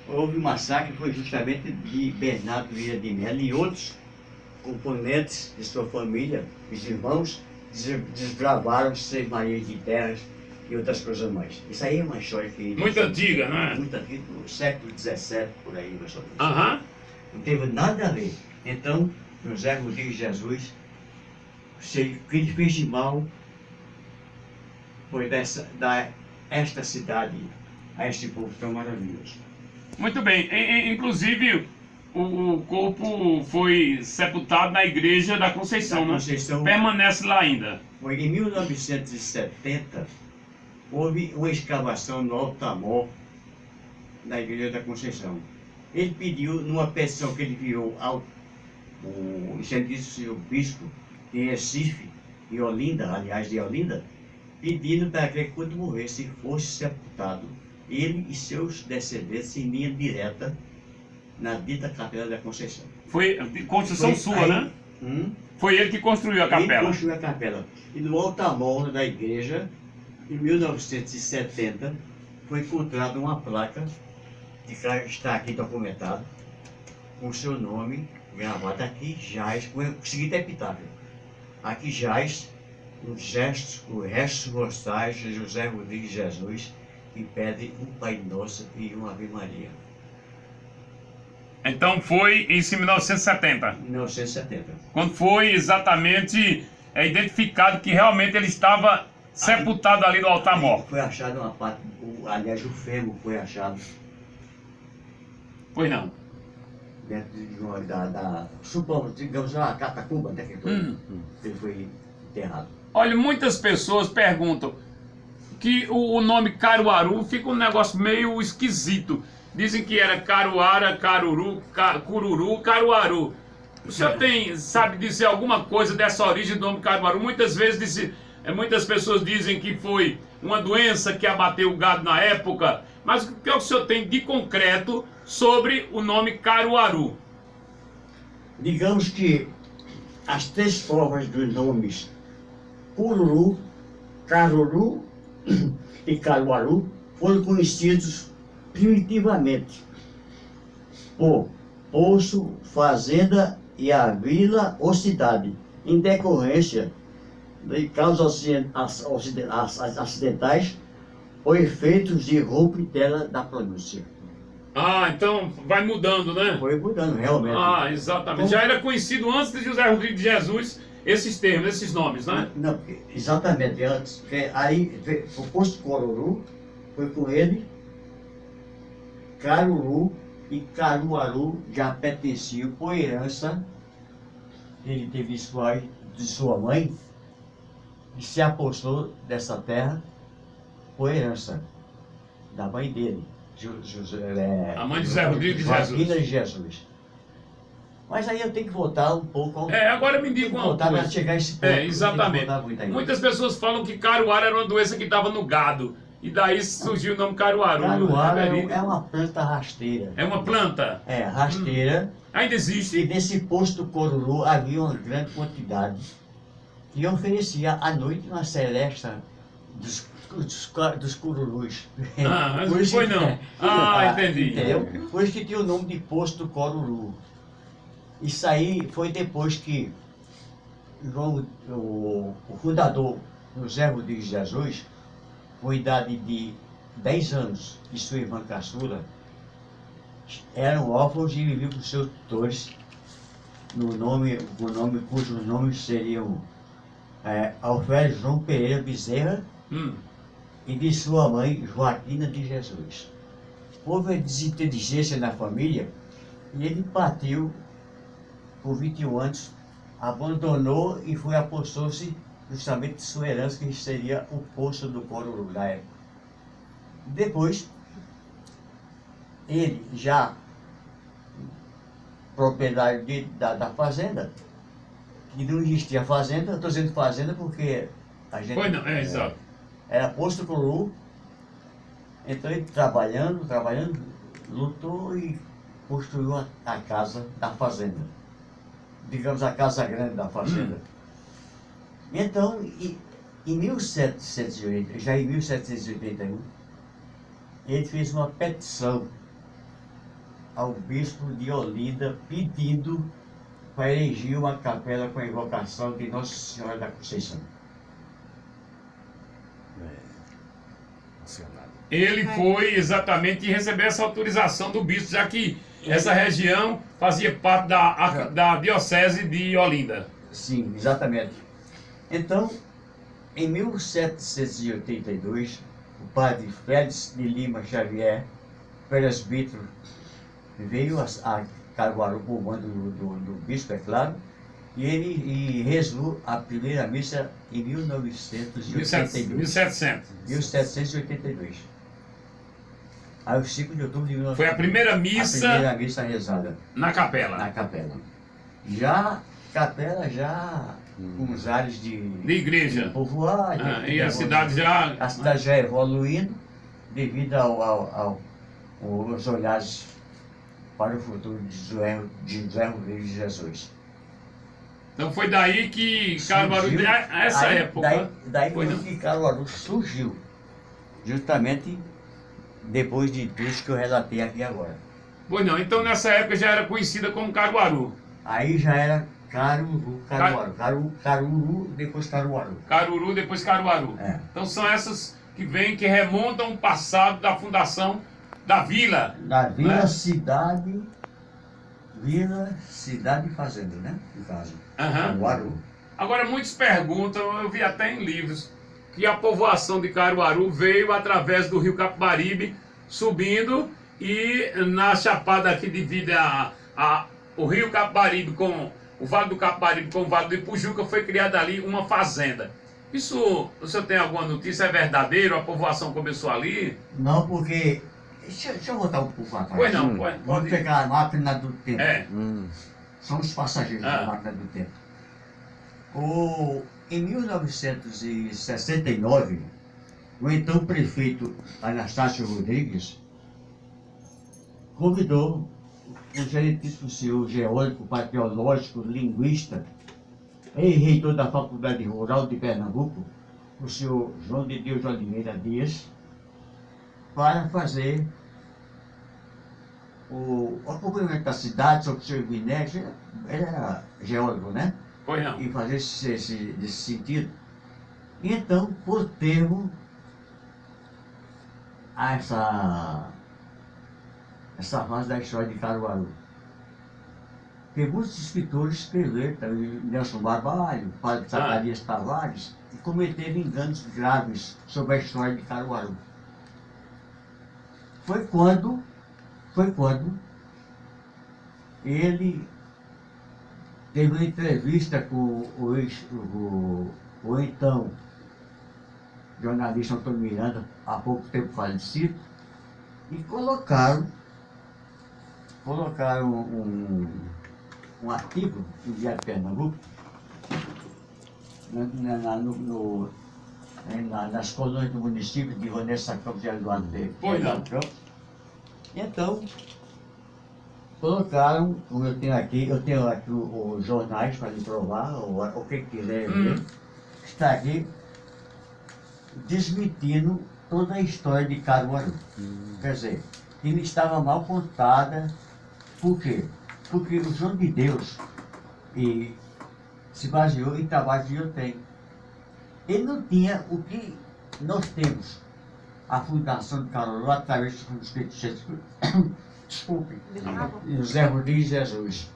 houve um massacre, foi justamente de Bernardo Vieira de Mello e outros componentes de sua família, os irmãos, desbravaram Seis Marias de Terras e outras coisas mais. Isso aí é uma história que... Muito antiga, não é? Muito antiga, do século XVII, por aí, mais ou menos. Aham. Não teve nada a ver. Então, José Rodrigues Jesus, o que ele fez de mal foi esta cidade, a este povo tão maravilhoso. Muito bem. Inclusive, o corpo foi sepultado na igreja da Conceição, né? Permanece lá ainda. Foi em 1970, houve uma escavação no Altamor, na igreja da Conceição. Ele pediu, numa petição que ele enviou ao excelentíssimo bispo de Recife, de Olinda, aliás de Olinda, pedindo para que quando morresse fosse sepultado ele e seus descendentes em linha direta na dita Capela da Conceição. Foi construção sua, aí, né? Foi ele que construiu a capela. Ele construiu a capela. E no altar-mor da igreja, em 1970, foi encontrada uma placa, que está aqui documentado, com seu nome gravado aqui, jaz, com o seguinte epitáfio: aqui jaz os restos mortais de José Rodrigues Jesus, que pede um Pai Nosso e uma Ave Maria. Então foi isso em 1970? 1970. Quando foi exatamente identificado que realmente ele estava sepultado ali no altar-mor. Foi achado uma parte, aliás o fêmur foi achado. Pois não. Dentro digamos, a catacumba, né, que ele foi enterrado. Olha, muitas pessoas perguntam que o nome Caruaru fica um negócio meio esquisito. Dizem que era Caruara, Caruru, Cururu, Caruaru. O senhor sabe dizer alguma coisa dessa origem do nome Caruaru? Muitas pessoas dizem que foi uma doença que abateu o gado na época. Mas o que o senhor tem de concreto sobre o nome Caruaru? Digamos que as três formas dos nomes Cururu, Caruru e Caruaru foram conhecidos primitivamente por poço, fazenda e a vila ou cidade, em decorrência de causas acidentais ou efeitos de rompidela da pronúncia. Ah, então vai mudando, né? Foi mudando, realmente. Ah, exatamente. Já era conhecido antes de José Rodrigues de Jesus esses termos, esses nomes, né? Não, exatamente. Antes, aí o posto Coruru foi com ele, Caruru e Caruaru já pertenciam por herança. Ele teve de sua mãe e se apossou dessa terra por herança da mãe dele. A mãe de José Rodrigues de Jesus. De Jesus. Mas aí eu tenho que voltar um pouco. Agora me diga uma coisa. Para chegar a esse ponto. Exatamente. Muitas pessoas falam que caruara era uma doença que estava no gado. E daí surgiu o nome caruaru. Caruara é uma planta rasteira. É uma planta? É, rasteira. Ainda existe? E nesse posto Coruru havia uma grande quantidade que oferecia à noite uma celesta dos cururus. Mas não foi não. Entendi. Entendeu? Por isso que tinha o nome de posto Coruru. Isso aí foi depois que o fundador José Rodrigues Jesus, com idade de 10 anos, e sua irmã caçula eram órfãos e viviam com seus tutores cujos nomes seriam Alfredo João Pereira Bezerra e de sua mãe Joaquina de Jesus. Houve desinteligência na família e ele partiu por 21 anos, abandonou e apossou-se justamente de sua herança, que seria o poço do Coruru da época. Depois, ele já proprietário da fazenda, que não existia fazenda, estou dizendo fazenda porque a gente... Foi não, exato. Era posto do Coruru, então ele trabalhando, lutou e construiu a casa da fazenda. Digamos, a casa grande da fazenda. Então, em 1781, ele fez uma petição ao bispo de Olinda pedindo para erigir uma capela com a invocação de Nossa Senhora da Conceição. Ele foi exatamente receber essa autorização do bispo, já que essa região fazia parte da diocese de Olinda. Sim, exatamente. Então, em 1782, o padre Félix de Lima Xavier, presbítero, veio a Caruaru por mando do bispo, é claro, e ele rezou a primeira missa em 1782. Aí, o 5 de outubro de 1982. Foi a primeira missa, rezada na capela. Na capela. Já, capela já com os ares de igreja. De povoar. E a cidade já... A cidade já evoluindo devido aos olhares para o futuro de José Rodrigues de Jesus. Então foi daí que Caruaru, essa época... Daí que Caruaru surgiu, justamente depois de tudo que eu relatei aqui agora. Pois não, então nessa época já era conhecida como Caruaru. Aí já era Caruaru, Caruru, depois Caruaru. Caruru, depois Caruaru. É. Então são essas que vêm, que remontam o passado da fundação da vila. Da vila, né? cidade e fazenda, né? No caso. Caruaru. Agora muitos perguntam, eu vi até em livros, que a povoação de Caruaru veio através do rio Capibaribe, subindo, e na chapada que divide o rio Capibaribe com o Vale do Capibaribe com o Vale do Ipujuca, foi criada ali uma fazenda. Isso, o senhor tem alguma notícia? É verdadeiro? A povoação começou ali? Não, porque... Deixa eu voltar um pouco atrás. Pois não, pode. Vamos pegar a máquina do tempo. É. São os passageiros da máquina do tempo. Em 1969, o então prefeito Anastácio Rodrigues convidou o excelentíssimo senhor geólogo, patriológico, linguista e reitor da Faculdade Rural de Pernambuco, o senhor João de Deus Oliveira Dias, para fazer o acompanhamento da cidade, sobre o senhor Vinés, era geólogo, né? Pois não. E fazer nesse sentido. E então, por termo a essa fase da história de Caruaru. Porque muitos escritores escreveram, também Nelson Barbalho, Padre Zacarias Tavares, e cometeram enganos graves sobre a história de Caruaru. Foi quando ele teve uma entrevista com o então jornalista Antônio Miranda, há pouco tempo falecido, e colocaram um artigo no Diário de Pernambuco, nas colônias do município de Vanessa Campos e Eduardo de Campos. Então, colocaram, como eu tenho aqui os jornais para lhe provar, ou quem quiser ver, está aqui desmentindo toda a história de Caruaru. Quer dizer, ele estava mal contada. Por quê? Porque o João de Deus se baseou em trabalho de Iotem. Ele não tinha o que nós temos. A fundação de Caruaru através do Espírito Santo. Desculpe. José Rodrigues Jesus.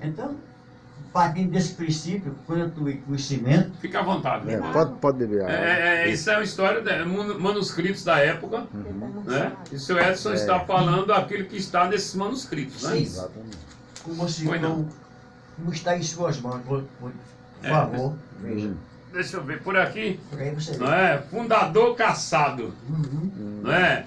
Então, partindo desse princípio, quanto ao conhecimento... Fica à vontade. Pode beber. Isso é uma história de manuscritos da época. Né? E o senhor Edson está falando aquilo que está nesses manuscritos. Né? Sim, exatamente. Como está em suas mãos, por favor, veja. Deixa eu ver por aqui. Por aí você vê. Não é? Fundador caçado. Não é?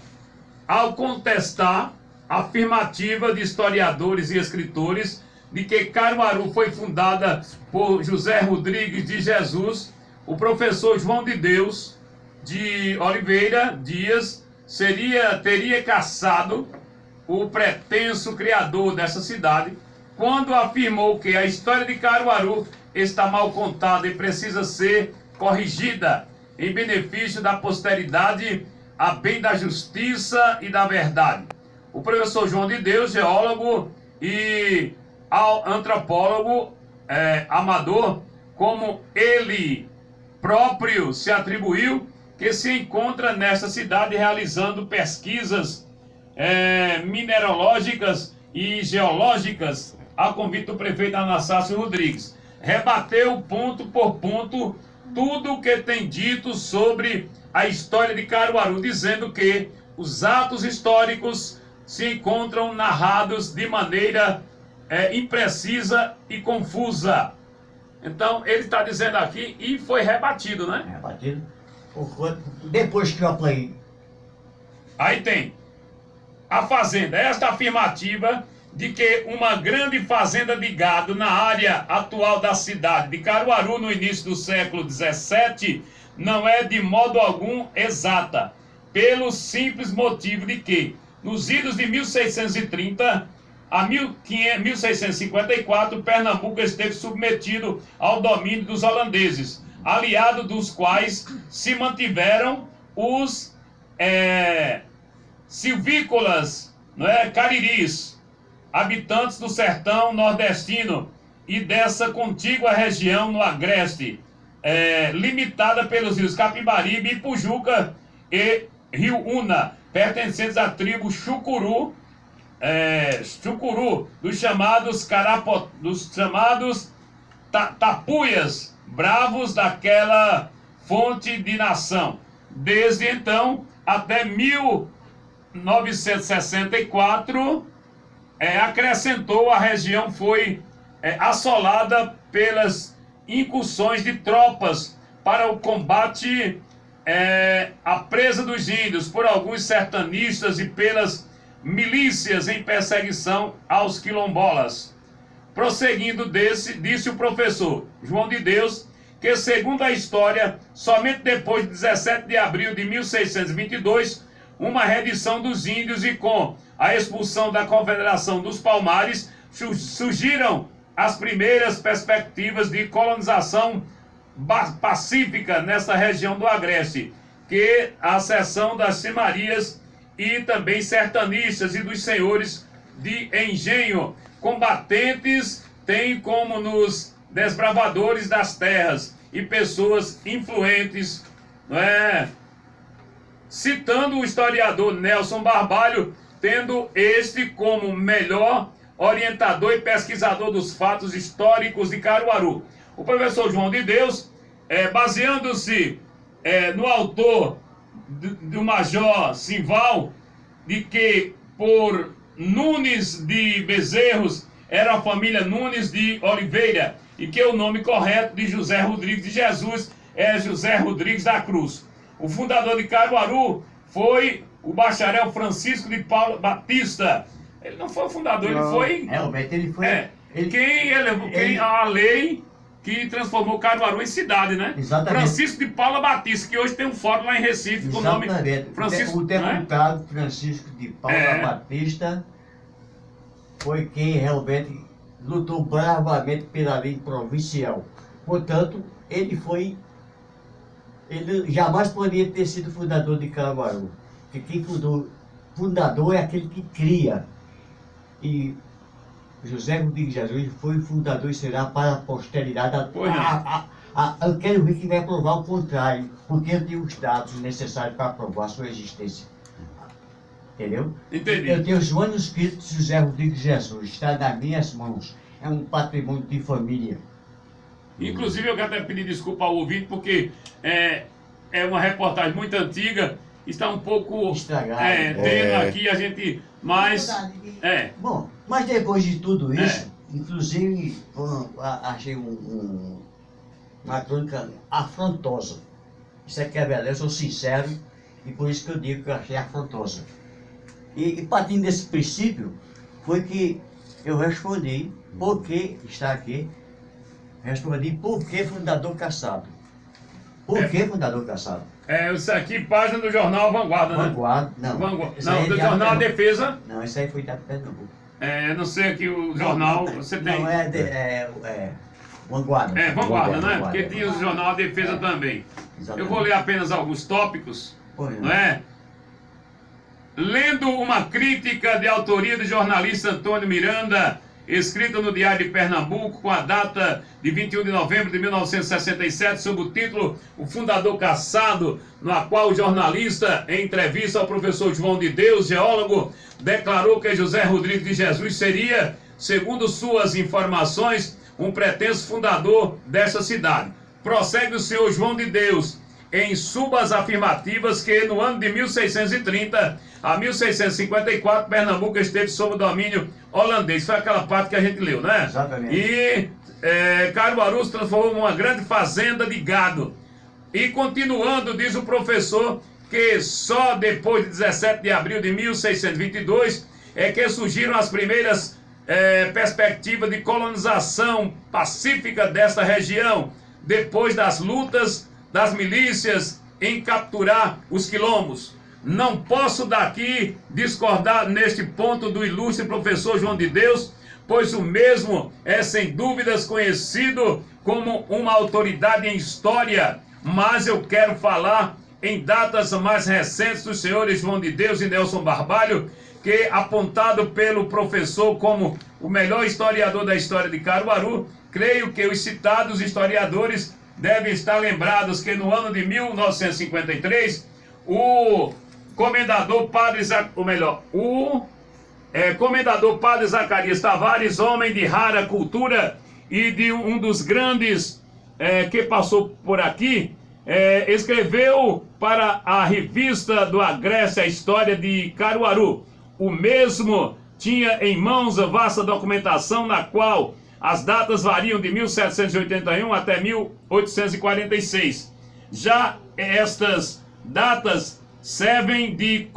Ao contestar a afirmativa de historiadores e escritores de que Caruaru foi fundada por José Rodrigues de Jesus, o professor João de Deus de Oliveira Dias teria caçado o pretenso criador dessa cidade quando afirmou que a história de Caruaru está mal contada e precisa ser corrigida em benefício da posteridade, a bem da justiça e da verdade. o professor João de Deus, geólogo e antropólogo amador, como ele próprio se atribuiu, que se encontra nesta cidade realizando pesquisas mineralógicas e geológicas a convite do prefeito Anastácio Rodrigues. Rebateu ponto por ponto tudo o que tem dito sobre a história de Caruaru, dizendo que os atos históricos se encontram narrados de maneira imprecisa e confusa. Então, ele está dizendo aqui, e foi rebatido, né? Rebatido. Depois que eu apanhei. Aí tem a fazenda, esta afirmativa de que uma grande fazenda de gado na área atual da cidade de Caruaru, no início do século XVII, não é de modo algum exata, pelo simples motivo de que, nos idos de 1630 a 1654, Pernambuco esteve submetido ao domínio dos holandeses, aliado dos quais se mantiveram os silvícolas, cariris, habitantes do sertão nordestino e dessa contígua região no agreste, limitada pelos rios Capibaribe, Ipujuca e Rio Una, pertencentes à tribo Chucuru, dos chamados tapuias, bravos daquela fonte de nação. Desde então até 1964, acrescentou, a região foi assolada pelas incursões de tropas para o combate à presa dos índios por alguns sertanistas e pelas milícias em perseguição aos quilombolas. Prosseguindo disse o professor João de Deus que, segundo a história, somente depois de 17 de abril de 1622, uma redição dos índios e com a expulsão da Confederação dos Palmares, surgiram as primeiras perspectivas de colonização pacífica nessa região do Agreste, que a seção das cimarias e também sertanistas e dos senhores de engenho combatentes têm como nos desbravadores das terras e pessoas influentes, citando o historiador Nelson Barbalho, tendo este como melhor orientador e pesquisador dos fatos históricos de Caruaru. O professor João de Deus, baseando-se no autor do Major Simval, de que por Nunes de Bezerros era a família Nunes de Oliveira, e que o nome correto de José Rodrigues de Jesus é José Rodrigues da Cruz. O fundador de Caruaru foi o bacharel Francisco de Paula Batista. Ele não foi o fundador, não. Ele foi... Realmente ele foi... Quem a lei que transformou Caruaru em cidade, né? Exatamente. Francisco de Paula Batista, que hoje tem um fórum lá em Recife com o nome Francisco. O deputado Francisco de Paula Batista foi quem realmente lutou bravamente pela lei provincial. Portanto, ele jamais poderia ter sido fundador de Caruaru. Porque quem fundador é aquele que cria. E José Rodrigues de Jesus foi fundador e será para a posteridade. Eu quero ver quem vai provar o contrário, porque eu tenho os dados necessários para provar a sua existência. Entendeu? Entendi. Eu tenho os manuscritos de José Rodrigues de Jesus, está nas minhas mãos. É um patrimônio de família. Inclusive, eu quero até pedir desculpa ao ouvinte, porque é uma reportagem muito antiga, está um pouco estragado. Tendo aqui a gente, mas... Bom, mas depois de tudo isso, inclusive, achei uma crônica afrontosa. Isso aqui é verdade, eu sou sincero, e por isso que eu digo que eu achei afrontosa. E partindo desse princípio, foi que eu respondi por que está aqui. Respondi por que fundador caçado. Por que fundador caçado? Isso aqui, página do jornal Vanguarda, né? Vanguarda, não. Não, do jornal Defesa. Não, isso aí foi da Pernambuco. Não sei aqui o jornal, você tem. Não, Vanguarda. Vanguarda, né? Porque tinha o jornal Defesa também. Exatamente. Eu vou ler apenas alguns tópicos, não é? lendo uma crítica de autoria do jornalista Antônio Miranda, escrita no Diário de Pernambuco, com a data de 21 de novembro de 1967, sob o título O Fundador Caçado, na qual o jornalista, em entrevista ao professor João de Deus, geólogo, declarou que José Rodrigues de Jesus seria, segundo suas informações, um pretenso fundador dessa cidade. Prossegue o senhor João de Deus em subas afirmativas que no ano de 1630 a 1654 Pernambuco esteve sob o domínio holandês. Foi aquela parte que a gente leu, né? Exatamente. E Caruaru se transformou numa grande fazenda de gado. E continuando, diz o professor, que só depois de 17 de abril de 1622 é que surgiram as primeiras perspectivas de colonização pacífica desta região, depois das lutas das milícias em capturar os quilombos. Não posso daqui discordar neste ponto do ilustre professor João de Deus, pois o mesmo é sem dúvidas conhecido como uma autoridade em história, mas eu quero falar em datas mais recentes dos senhores João de Deus e Nelson Barbalho, que apontado pelo professor como o melhor historiador da história de Caruaru, creio que os citados historiadores devem estar lembrados que no ano de 1953, o comendador Padre Zacarias Tavares, homem de rara cultura e de um dos grandes que passou por aqui, escreveu para a revista do Agreste a história de Caruaru. O mesmo tinha em mãos a vasta documentação na qual as datas variam de 1781 até 1846. Já estas datas servem de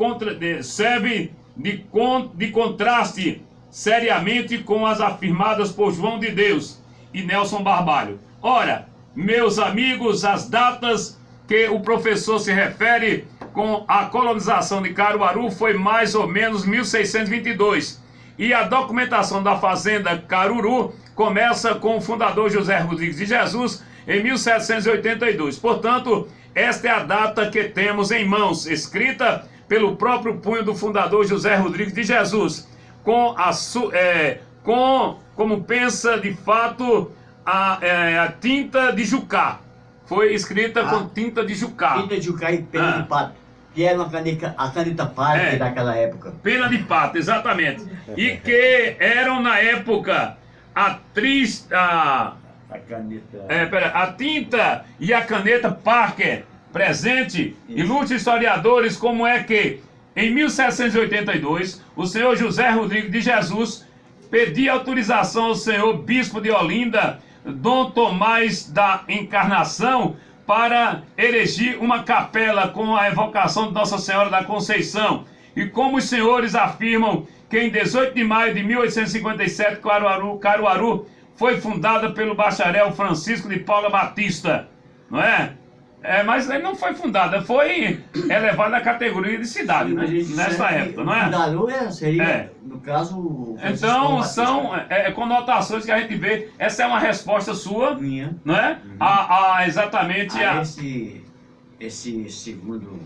contraste seriamente com as afirmadas por João de Deus e Nelson Barbalho. Ora, meus amigos, as datas que o professor se refere com a colonização de Caruaru foi mais ou menos 1622. E a documentação da fazenda Caruru começa com o fundador José Rodrigues de Jesus em 1782. Portanto, esta é a data que temos em mãos, escrita pelo próprio punho do fundador José Rodrigues de Jesus, como pensa de fato a tinta de Jucá. Foi escrita com tinta de Jucá. Tinta de Jucá e pena de pato, que era a caneta Parker daquela época. Pena de pato, exatamente. E que eram na época a tinta e a caneta Parker presente. Ilustres historiadores, como é que em 1782 o senhor José Rodrigues de Jesus pedia autorização ao senhor bispo de Olinda, Dom Tomás da Encarnação, para erigir uma capela com a evocação de Nossa Senhora da Conceição. E como os senhores afirmam que em 18 de maio de 1857 Caruaru foi fundada pelo bacharel Francisco de Paula Batista, não é? Mas ele não foi fundada, foi elevada à categoria de cidade, né? Nessa época, não é? Caruaru seria, no caso... Então, são conotações que a gente vê. Essa é uma resposta sua, minha, não é? Exatamente esse segundo...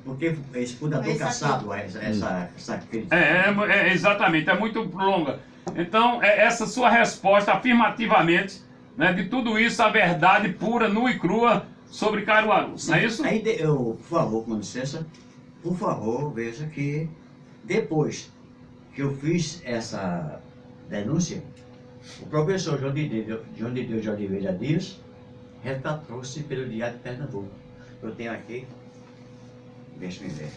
Porque esse fundador caçado, essa crítica. Exatamente, é muito longa. Então, essa sua resposta afirmativamente, né, de tudo isso, a verdade pura, nua e crua sobre Caruaru, não é isso? Aí, por favor, com licença, por favor, veja que depois que eu fiz essa denúncia, o professor João de Deus de Oliveira Dias retratou-se pelo Diário de Pernambuco. Eu tenho aqui, deixa eu ver.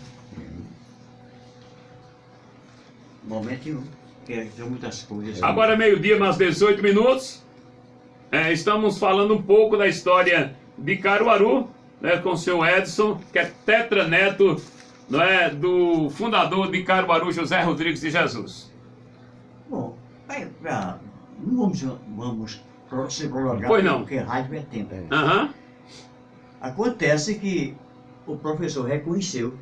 Momentinho, porque tem muitas coisas. Agora meio-dia, mais 18 minutos. Estamos falando um pouco da história de Caruaru, né, com o senhor Edson, que é tetraneto, não é, do fundador de Caruaru, José Rodrigues de Jesus. Bom, não vamos se prolongar, pois não, porque rádio é tempo. Uhum. Acontece que o professor reconheceu,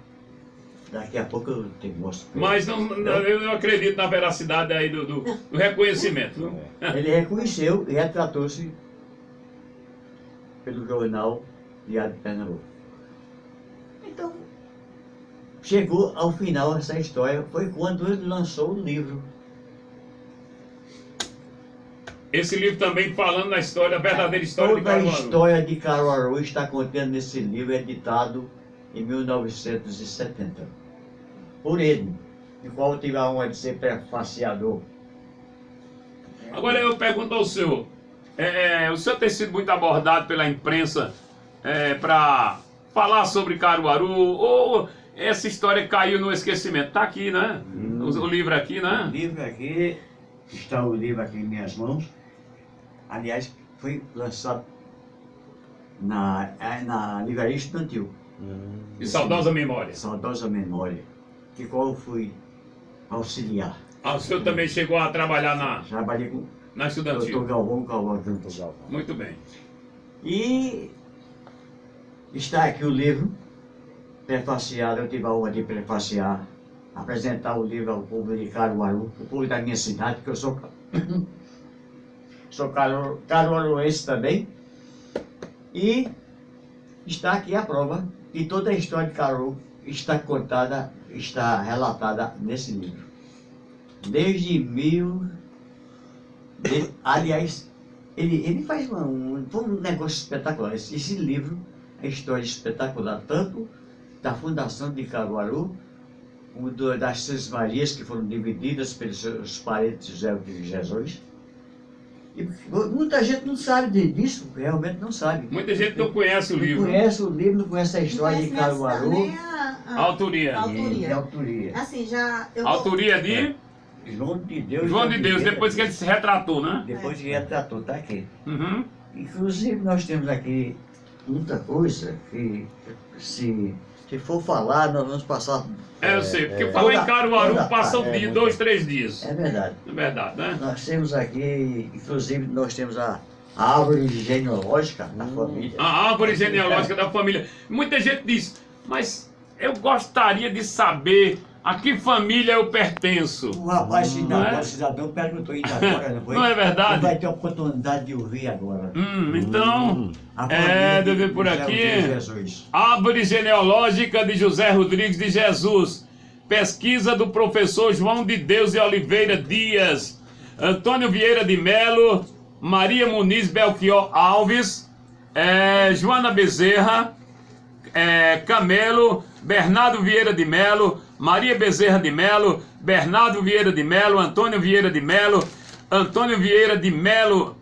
daqui a pouco eu te mostro. Mas eu não acredito na veracidade aí do reconhecimento. Ele reconheceu e retratou-se pelo jornal Diário de Pernambuco. Então, chegou ao final essa história, foi quando ele lançou o livro. Esse livro também falando da história, a verdadeira história de Caruaru. Toda a história de Caruaru está contendo nesse livro, editado em 1970. Por ele, de qual eu tive a honra de ser prefaciador. Agora eu pergunto ao senhor, o senhor tem sido muito abordado pela imprensa para falar sobre Caruaru, ou essa história caiu no esquecimento? Está aqui, né? O livro aqui, né? O livro aqui, está o livro aqui em minhas mãos. Aliás, foi lançado na Livraria Estudantil. De saudosa memória. Saudosa memória, que qual eu fui auxiliar. Ah, o senhor também chegou a trabalhar Trabalhei com na Estudantil. Dr. Galvão. Muito bem. E está aqui o livro, prefaciado, eu tive a honra de prefaciar, apresentar o livro ao povo de Caruaru, o povo da minha cidade, que eu sou caruaruense também. E está aqui a prova de toda a história de Caruaru, está contada, está relatada nesse livro. Desde aliás, ele faz um negócio espetacular. Esse livro é história espetacular, tanto da fundação de Caruaru, como das Seis Marias, que foram divididas pelos seus parentes José de Jesus. E muita gente não sabe disso, realmente não sabe. Muita gente não conhece o livro. Não conhece o livro, não conhece a história de Caruaru. A autoria. Autoria. Assim, já... A autoria de... João de Deus. João de Deus, depois que ele se retratou, né? Depois que ele retratou, está aqui. Uhum. Inclusive, nós temos aqui muita coisa que, se for falar, nós vamos passar... Eu sei, porque falar em Caruaru passa um dia, 2, 3 dias. É verdade. É verdade, né? Nós temos aqui, inclusive, nós temos a árvore genealógica da família. A árvore genealógica da família. Muita gente diz, mas eu gostaria de saber a que família eu pertenço. O rapaz cidadão perguntou ainda agora, não foi? Não é verdade? Ele vai ter a oportunidade de ouvir agora. Então, deve ver por aqui. Jesus. Árvore genealógica de José Rodrigues de Jesus. Pesquisa do professor João de Deus de Oliveira Dias. Antônio Vieira de Melo. Maria Muniz Belchior Alves. Joana Bezerra. Camelo. Bernardo Vieira de Melo. Maria Bezerra de Melo. Bernardo Vieira de Melo. Antônio Vieira de Melo. Antônio Vieira de Melo.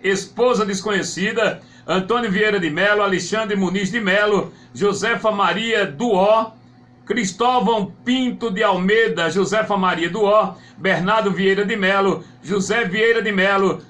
Esposa desconhecida, Antônio Vieira de Melo, Alexandre Muniz de Melo, Josefa Maria Duó, Cristóvão Pinto de Almeida, Josefa Maria Duó, Bernardo Vieira de Melo, José Vieira de Melo,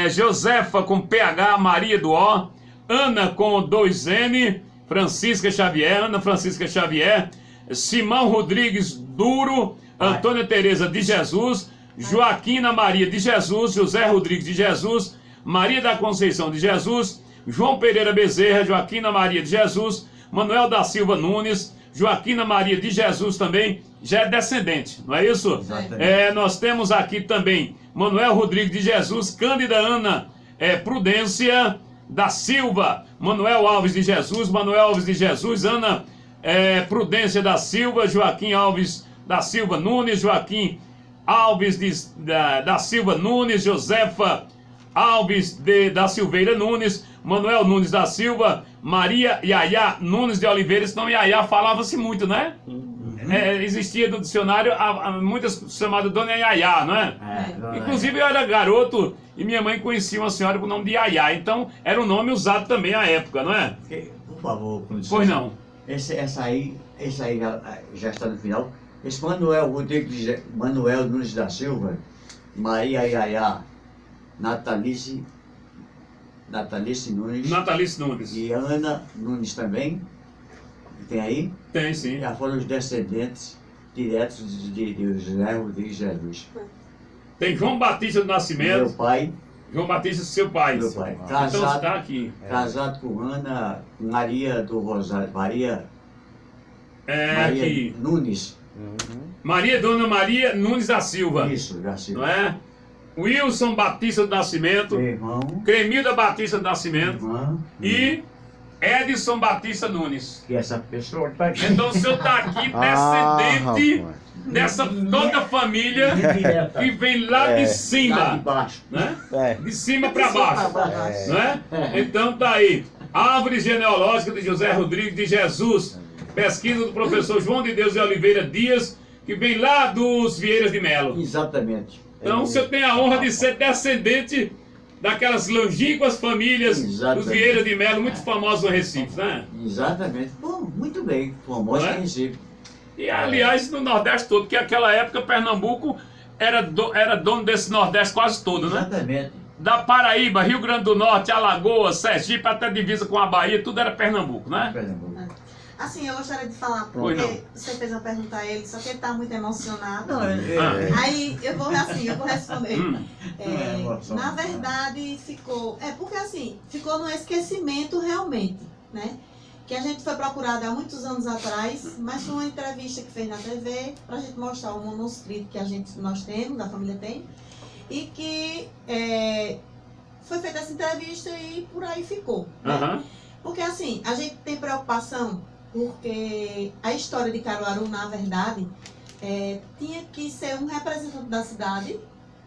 Josefa com PH Maria Duó, Ana com 2N, Francisca Xavier, Ana Francisca Xavier, Simão Rodrigues Duro, Antônia Tereza de Jesus, Joaquina Maria de Jesus, José Rodrigues de Jesus, Maria da Conceição de Jesus, João Pereira Bezerra, Joaquina Maria de Jesus, Manuel da Silva Nunes, Joaquina Maria de Jesus também, já é descendente, não é isso? Exatamente. Nós temos aqui também Manuel Rodrigues de Jesus, Cândida Ana Prudência da Silva, Manuel Alves de Jesus, Ana Prudência da Silva, Joaquim Alves da Silva Nunes, Joaquim Alves da Silva Nunes, Josefa Alves da Silveira Nunes, Manuel Nunes da Silva, Maria Yaya Nunes de Oliveira. Então Yaya falava-se muito, né? Existia no dicionário muitas chamadas Dona Yaya, não é? Inclusive eu era garoto e minha mãe conhecia uma senhora com o nome de Yaya, então era um nome usado também à época, não é? Por favor, pois não. Esse aí já está no final. Esse Manuel Nunes da Silva, Maria Yaya, Natalice Nunes. E Ana Nunes também. Tem aí? Tem, sim. Já foram os descendentes diretos de José Rodrigues de Jesus. Tem João Batista do Nascimento. Meu pai. João Batista, seu pai. Meu pai. Casado, então está aqui. Casado com Ana Maria do Rosário. Maria aqui. Nunes. Dona Maria Nunes da Silva. Isso, da Silva. Não é? Wilson Batista do Nascimento. Meu irmão. Cremilda Batista do Nascimento. Irmã. E Edson Batista Nunes. Que essa pessoa está aqui. Então o senhor está aqui descendente dessa toda a família que vem lá de Lá cima, de baixo. né? É. De cima para baixo, né? Então tá aí. Árvore genealógica de José Rodrigues de Jesus. Pesquisa do professor João de Deus de Oliveira Dias, que vem lá dos Vieiras de Melo. Exatamente. Então o senhor tem a honra de ser descendente daquelas longínquas famílias Exatamente. dos Vieiras de Melo, muito famosos no Recife, né? Exatamente. Bom, muito bem. Famoso Não é? em Recife. E aliás, no Nordeste todo, porque naquela época Pernambuco era dono desse Nordeste quase todo, né? Exatamente. Da Paraíba, Rio Grande do Norte, Alagoas, Sergipe, até divisa com a Bahia, tudo era Pernambuco, né? Pernambuco. Assim, eu gostaria de falar, Pois porque não. você fez uma pergunta a ele, só que ele está muito emocionado. Não, Aí eu vou responder. É, emoção. Na verdade, ficou. Porque assim, ficou no esquecimento realmente, né? Que a gente foi procurado há muitos anos atrás, mas foi uma entrevista que fez na TV, para a gente mostrar o manuscrito que nós temos, da família tem, e que foi feita essa entrevista e por aí ficou. Né? Aham. Porque assim, a gente tem preocupação, porque a história de Caruaru, na verdade, tinha que ser um representante da cidade,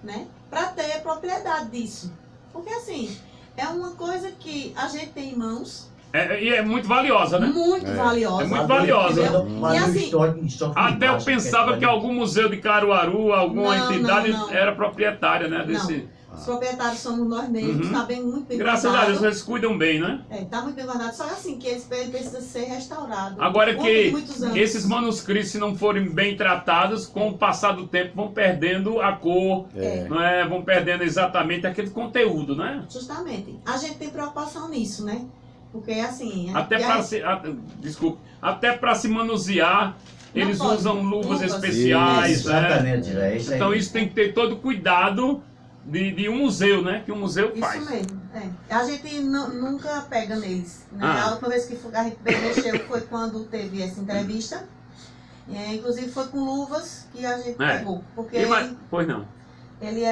né? Para ter propriedade disso. Porque assim, é uma coisa que a gente tem em mãos, E é muito valiosa, né? muito valiosa. É muito valiosa. E assim, Até eu pensava que algum museu de Caruaru, alguma Não, entidade não. era proprietária, né? Desse... os proprietários somos nós mesmos, está bem, muito bem Graças a guardado. Deus, eles cuidam bem, né? Está muito bem guardado, só assim que ele precisa ser restaurado. Agora Por que muitos anos. esses manuscritos, se não forem bem tratados, com o passar do tempo vão perdendo a cor, não é? Vão perdendo exatamente aquele conteúdo, né? Justamente. A gente tem preocupação nisso, né? Porque assim... Até para se, desculpe, até para se manusear, eles pode. usam luvas Luvas. especiais, né? Exatamente, isso aí. Então isso tem que ter todo cuidado de um museu, né? Que um museu faz. Isso mesmo, A gente nunca pega neles, né? Ah. A última vez que a gente mexeu foi quando teve essa entrevista. Inclusive foi com luvas que a gente pegou. Porque Pois não. ele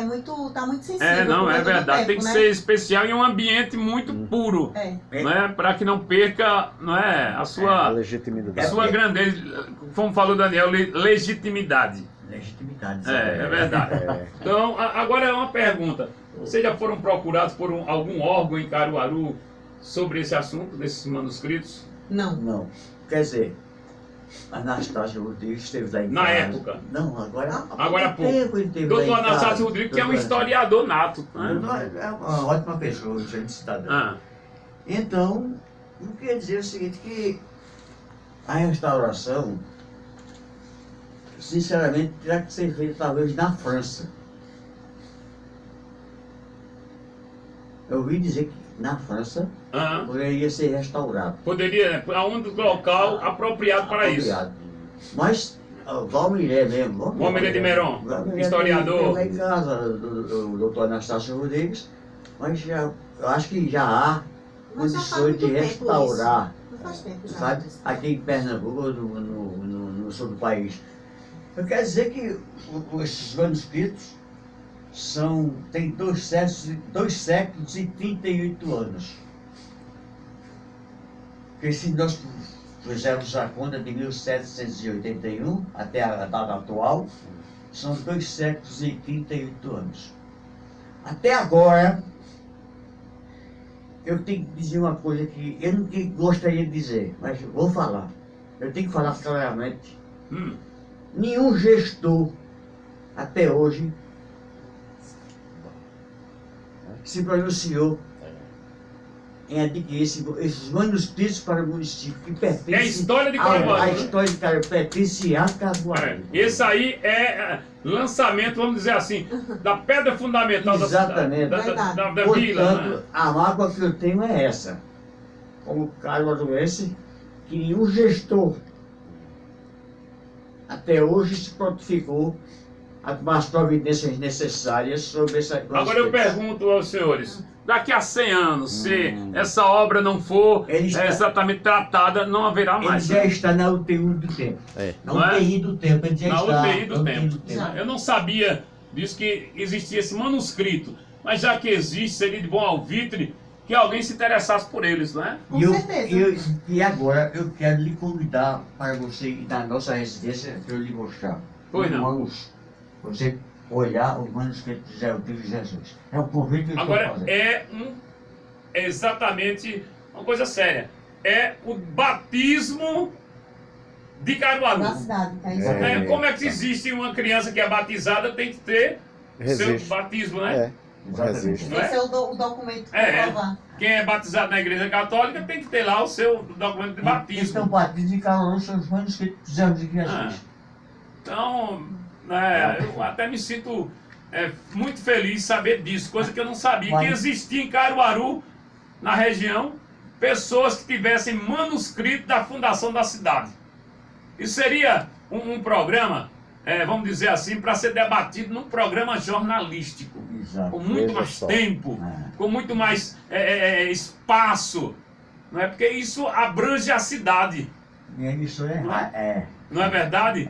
tá muito sensível. Não, por é conta do verdade. tempo, Tem que né? ser especial em um ambiente muito puro, né? Para que não perca, não é, a A sua legitimidade. grandeza, como falou Daniel, legitimidade. Legitimidade. É verdade. Então, agora é uma pergunta. Vocês já foram procurados por algum órgão em Caruaru sobre esse assunto, desses manuscritos? Não. Não. Quer dizer, Anastácio Rodrigues esteve lá em Na casa. época? Não, agora Agora há pouco. tempo ele esteve lá Doutor em casa. Anastácio Rodrigues, que é um historiador nato. Né? É uma ótima pessoa, um excelente cidadão. Ah, Então, eu queria dizer o seguinte, que a restauração, sinceramente, terá que ser feita talvez na França. Eu ouvi dizer que na França poderia ser restaurado. Poderia, a um local apropriado para isso. Apropriado. Mas Valmiré mesmo. Valmiré de Meron, historiador. Lá em casa, do doutor Anastácio Rodrigues, mas eu acho que já há Mas já faz condições de muito tempo restaurar, Não faz tempo já. sabe? Aqui em Pernambuco, no sul do país. Eu quero dizer que esses manuscritos têm 2 séculos e 38 anos. Porque se nós fizermos a conta de 1781 até a data atual, são 2 séculos e 38 anos. Até agora, eu tenho que dizer uma coisa que eu não gostaria de dizer, mas vou falar. Eu tenho que falar claramente. Nenhum gestor, até hoje, se pronunciou em adquirir esses manuscritos para o município que pertencem... É a história de Caruaru. A história de Caruaru pertence a Caruaru. Esse aí é lançamento, vamos dizer assim, da pedra fundamental Exatamente. da Portanto, vila. Né? a mágoa que eu tenho é essa. Como caruaruense, que nenhum gestor até hoje se prontificou a tomar as providências necessárias sobre essa... Agora eu pergunto aos senhores, daqui a 100 anos, se essa obra não for exatamente tratada, não haverá mais. Ele já está na UTI do tempo. Na UTI do tempo, ele já na está. UTI do tempo. Eu não sabia disso que existia esse manuscrito, mas já que existe, seria de bom alvitre que alguém se interessasse por eles, não é? Com certeza. E agora eu quero lhe convidar para você ir na nossa residência para eu lhe mostrar. Pois não. Vamos você olhar os manuscritos de Jesus. É um convite que eu estou Agora, fazendo. é exatamente uma coisa séria. É o batismo de Caruaru. Da cidade, tá isso. Como é que existe uma criança que é batizada, tem que ter seu batismo, né? Exatamente. Não é? Esse é o documento para provar. Quem é batizado na igreja católica tem que ter lá o seu documento de batismo. Então, o batismo de Caruaru são os manuscritos de Jesus. Então, eu até me sinto muito feliz de saber disso, coisa que eu não sabia, que existia em Caruaru, na região, pessoas que tivessem manuscrito da fundação da cidade. Isso seria um programa, vamos dizer assim, para ser debatido num programa jornalístico. Exato. Com muito mais tempo, com muito mais espaço. Não é? Porque isso abrange a cidade. Minha emissora não é verdade?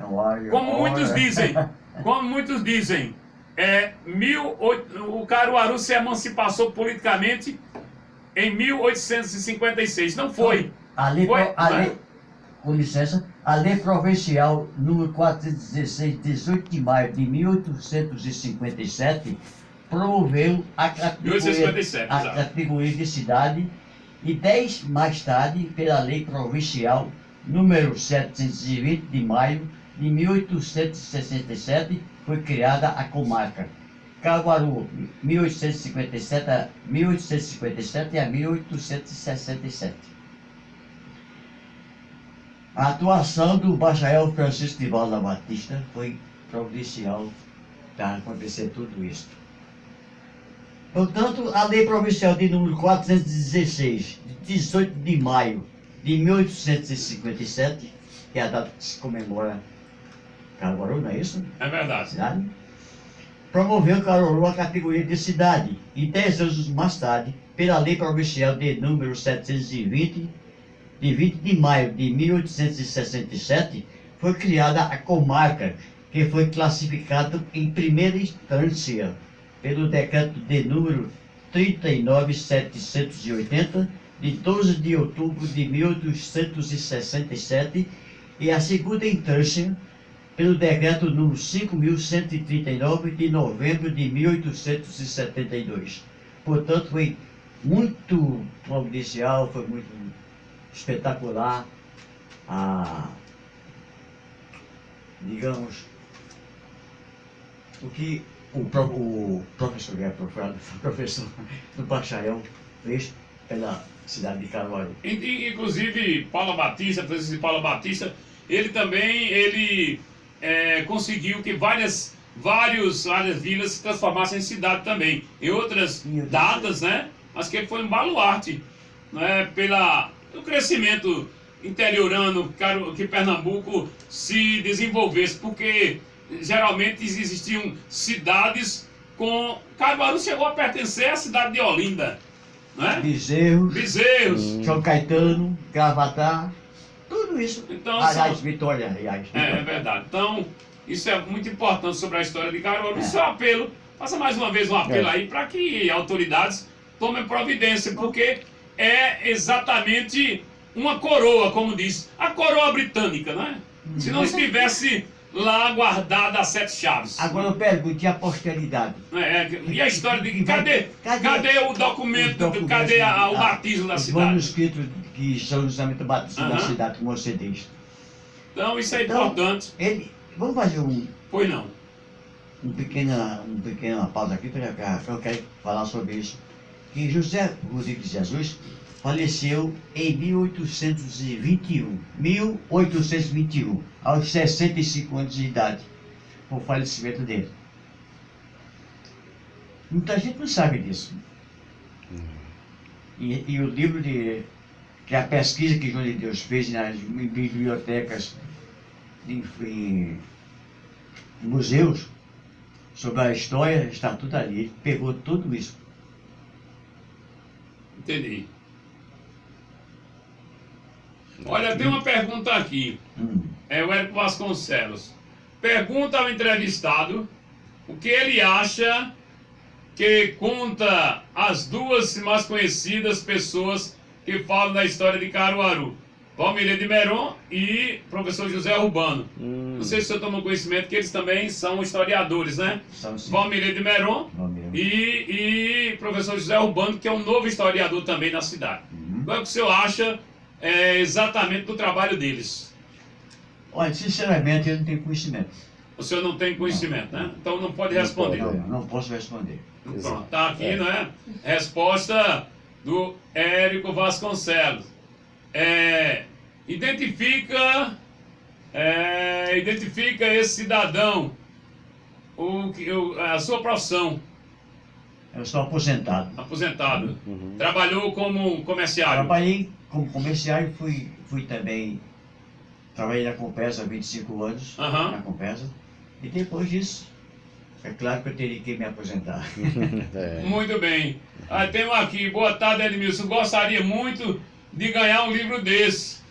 Como muitos dizem, o Caruaru se emancipou politicamente em 1856. Não foi. Com licença, a lei provincial número 416, 18 de maio de 1857, promoveu a categoria de cidade e 10 mais tarde, pela lei provincial número 720 de maio de 1867, foi criada a comarca Caruaru, 1857 a 1867. A atuação do bacharel Francisco de Valda Batista foi providencial para acontecer tudo isso. Portanto, a lei provincial de número 416, de 18 de maio de 1857, que é a data que se comemora Caruaru, não é isso? É verdade. Cidade, promoveu Caruaru a categoria de cidade e 10 anos mais tarde, pela lei provincial de número 720, de 20 de maio de 1867, foi criada a comarca, que foi classificada em primeira instância pelo decreto de número 39.780, de 12 de outubro de 1867, e a segunda instância pelo decreto número 5.139, de novembro de 1872. Portanto, foi muito providencial, foi muito espetacular, digamos, o que o professor do bacharel fez pela cidade de Caruaru. Inclusive, Francisco de Paulo Batista, ele também conseguiu que várias vilas se transformassem em cidade também, em outras datas, né? Mas que ele foi um baluarte, né? Pelo crescimento interiorano que Pernambuco se desenvolvesse, porque geralmente existiam cidades com... Caruaru chegou a pertencer à cidade de Olinda, né? Bezerros, São Caetano, Gravatar, tudo isso. Então, Vitória, aliás. É verdade. Então, isso é muito importante sobre a história de Caruaru. Isso é um apelo, faça mais uma vez um apelo aí para que autoridades tomem providência, porque é exatamente uma coroa, como diz, a coroa britânica, não é? Se não estivesse lá guardada as 7 chaves. Agora eu pergunto, e a posteridade? E a história de... Cadê o documento, cadê o batismo da cidade? Os manuscritos que são justamente o batismo da cidade, como você diz. Então isso é importante. Vamos fazer Pois não. uma pequena pausa aqui, para eu quero falar sobre isso. Que José Rodrigues de Jesus faleceu em 1821, aos 65 anos de idade, com o falecimento dele. Muita gente não sabe disso. E o livro que a pesquisa que João de Deus fez nas bibliotecas, em museus, sobre a história, está tudo ali. Ele pegou tudo isso. Entendi. Olha, tem uma pergunta aqui. É o Érico Vasconcelos. Pergunta ao entrevistado o que ele acha que conta as duas mais conhecidas pessoas que falam da história de Caruaru. Valmir de Meron e professor José Urbano. Não sei se o senhor tomou conhecimento que eles também são historiadores, né? Valmir de Meron e professor José Urbano, que é um novo historiador também na cidade. Qual é o que o senhor acha exatamente do trabalho deles? Olha, sinceramente, eu não tenho conhecimento. O senhor não tem conhecimento, né? Então não pode responder. Não posso responder. Pronto, tá aqui, né? Resposta do Érico Vasconcelos. Identifica esse cidadão, a sua profissão. Eu sou aposentado. Aposentado. Trabalhou como comerciário? Trabalhei como comerciário, fui também, trabalhei na Compesa há 25 anos, na Compesa, e depois disso, é claro que eu teria que me aposentar. Muito bem. Tem um aqui, boa tarde, Edmilson, gostaria muito de ganhar um livro desse,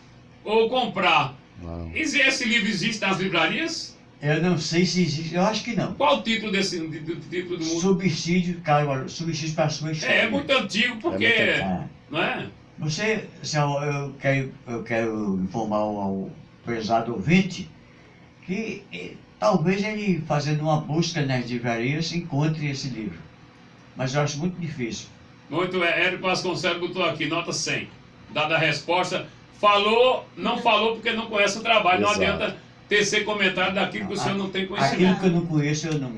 ou comprar. Esse livro existe nas livrarias? Eu não sei se existe, eu acho que não. Qual o título título do mundo? Subsídio, Subsídio para a sua história. É muito antigo, porque... Não é? Eu quero informar ao prezado ouvinte que talvez ele, fazendo uma busca nas livrarias, encontre esse livro. Mas eu acho muito difícil. Muito, Érico Vasconcelos botou aqui, nota 100. Dada a resposta, falou, não falou porque não conhece o trabalho. Exato. Não adianta tecer comentário daquilo que o senhor não tem conhecimento. Aquilo que eu não conheço, eu não...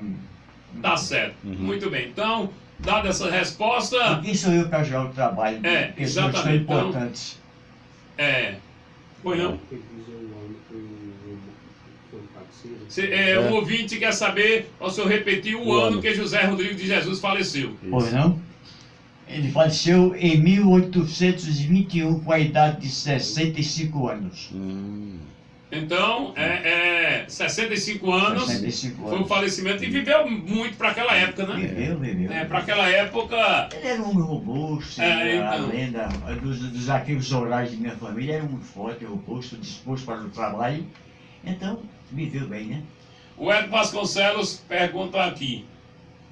Tá certo. Muito bem. Então, dada essa resposta... Quem sou eu para jogar o trabalho? Exatamente. Pessoas importantes. Pois não? O ouvinte quer saber, ao senhor repetir o ano que José Rodrigues de Jesus faleceu. Pois não? Ele faleceu em 1821 com a idade de 65 anos. Então, 65 anos, 65 foi o falecimento e viveu muito para aquela época, né? Viveu. Para aquela época... Ele era um homem robusto, além dos arquivos orais de minha família, era muito forte, robusto, disposto para o trabalho. Então, viveu bem, né? O Érico Vasconcelos pergunta aqui,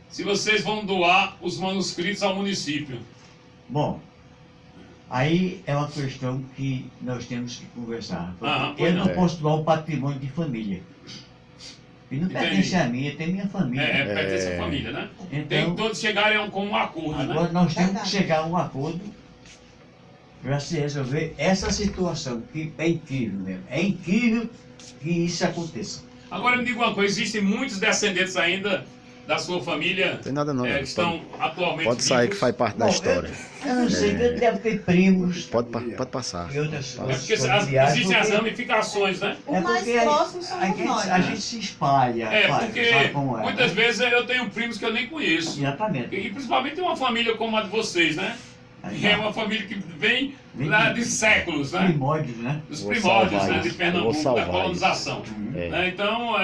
se vocês vão doar os manuscritos ao município. Bom, aí é uma questão que nós temos que conversar. Eu não posso doar o patrimônio de família. E não pertence a mim, tem minha família. Pertence à família, né? Então, tem que todos chegarem com um acordo, agora né? Nós temos que chegar a um acordo para se resolver essa situação, que é incrível mesmo. É incrível que isso aconteça. Agora me diga uma coisa, existem muitos descendentes ainda da sua família tem nada não, que estão atualmente pode sair vivos. Que faz parte da história. Eu não sei, deve ter primos. Pode passar. Porque existem as ramificações, né? O mais próximo somos nós. A gente se espalha. Porque muitas vezes eu tenho primos que eu nem conheço. Exatamente. E principalmente uma família como a de vocês, né? É uma família que vem lá de séculos, né? Primórdios, né? Dos primórdios, né? De Pernambuco, da colonização. Então,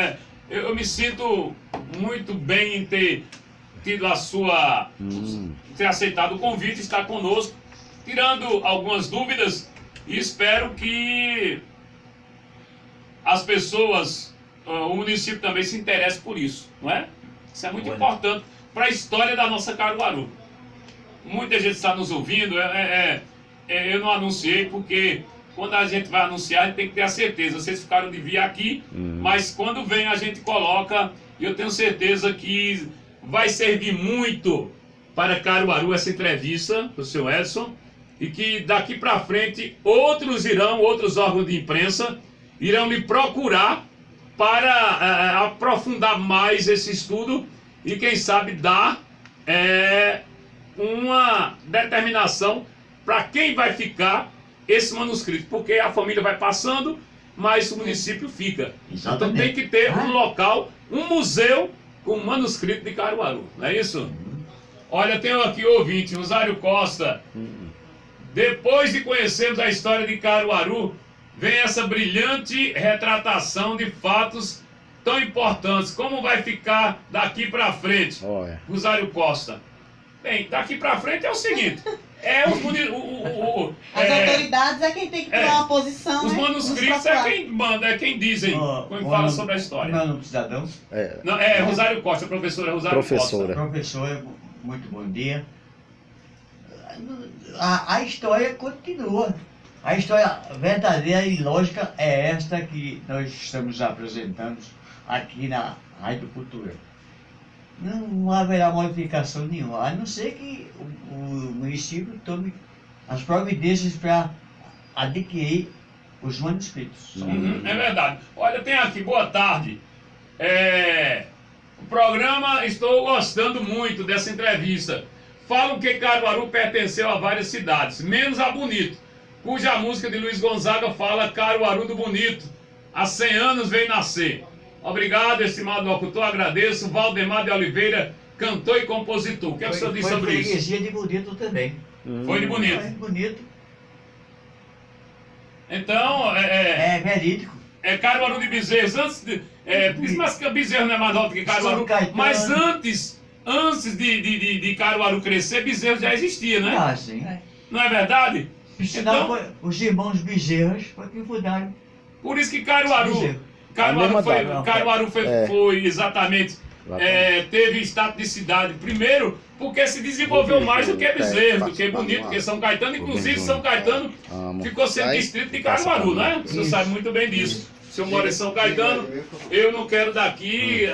eu me sinto muito bem em ter tido ter aceitado o convite, estar conosco, tirando algumas dúvidas, e espero que as pessoas, o município também se interesse por isso, não é? Isso é muito importante para a história da nossa Caruaru. Muita gente está nos ouvindo, eu não anunciei porque quando a gente vai anunciar, a gente tem que ter a certeza. Vocês ficaram de vir aqui, mas quando vem a gente coloca, e eu tenho certeza que vai servir muito para Caruaru essa entrevista do seu Edson, e que daqui para frente outros órgãos de imprensa irão lhe procurar para aprofundar mais esse estudo e quem sabe dar uma determinação para quem vai ficar esse manuscrito, porque a família vai passando, mas o município fica. Exatamente. Então tem que ter um local, um museu com manuscrito de Caruaru, não é isso? Olha, tem aqui o ouvinte, Rosário Costa. Depois de conhecermos a história de Caruaru, vem essa brilhante retratação de fatos tão importantes. Como vai ficar daqui para frente? Rosário Costa. Bem, daqui para frente é o seguinte, as autoridades é quem tem que tomar uma posição. Os manuscritos é quem manda, é quem dizem, quando fala sobre a história. Não, cidadão? Rosário Costa, professora Rosário Costa. Professor, Muito bom dia. A história continua. A história verdadeira e lógica é esta que nós estamos apresentando aqui na Rádio Cultura. Não haverá modificação nenhuma, a não ser que o município tome as providências para adquirir os manuscritos. É verdade. Olha, tem aqui, boa tarde. O programa, estou gostando muito dessa entrevista. Falam que Caruaru pertenceu a várias cidades, menos a Bonito, cuja música de Luiz Gonzaga fala Caruaru do Bonito, há 100 anos veio nascer. Obrigado, estimado locutor, agradeço. Valdemar de Oliveira, cantor e compositor. O que é que o senhor diz sobre isso? Foi freguesia de Bonito também. Foi de Bonito. Foi de Bonito. Então, É verídico. Caruaru de Bezerros, antes de... mas que Bezerro não é mais alto que Caruaru, São Caetano. mas antes de Caruaru crescer, Bezerros já existia, né? Ah, sim. Não é verdade? Então, os irmãos Bezerros foi que fundaram. Por isso que Caruaru foi exatamente, teve status de cidade. Primeiro, porque se desenvolveu mais do que Bezerros, do que Bonito, do que São Caetano. Inclusive, São Caetano ficou sendo distrito de Caruaru, né? O senhor sabe muito bem disso. O senhor mora em São Caetano, eu não quero daqui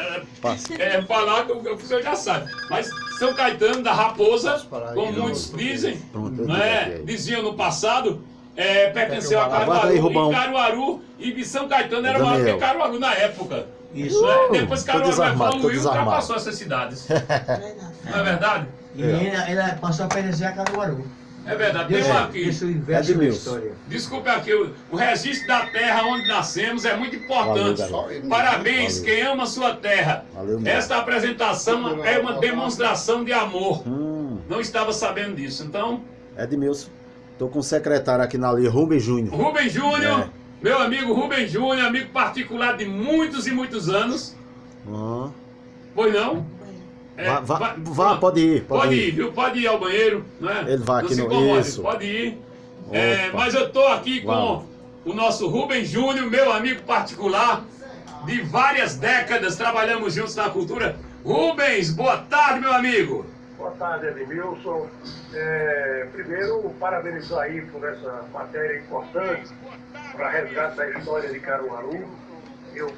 falar que o senhor já sabe. Mas São Caetano da Raposa, como muitos dizem, diziam no passado, pertenceu a Caruaru, e Caruaru e São Caetano era maior que Caruaru na época. Isso. Depois Caruaru evoluiu e ultrapassou essas cidades. Não é verdade? E ele passou a pertencer a Caruaru. É verdade. Tem um aqui. Isso inverte a história. Desculpe aqui, o registro da terra onde nascemos é muito importante. Parabéns, quem ama sua terra. Esta apresentação é uma demonstração de amor. Não estava sabendo disso. Então, Edmilson, estou com o secretário aqui na linha, Rubens Júnior. Rubens Júnior, meu amigo Rubens Júnior, amigo particular de muitos e muitos anos. Pois não? Pode ir. Pode ir, viu? Pode ir ao banheiro, né? Ele vai não aqui se no incomode, isso. pode ir. Mas eu estou aqui com o nosso Rubens Júnior, meu amigo particular, de várias décadas, trabalhamos juntos na cultura. Rubens, boa tarde, meu amigo. Boa tarde, Edmilson. Primeiro, parabenizar aí por essa matéria importante para resgate da história de Caruaru. Eu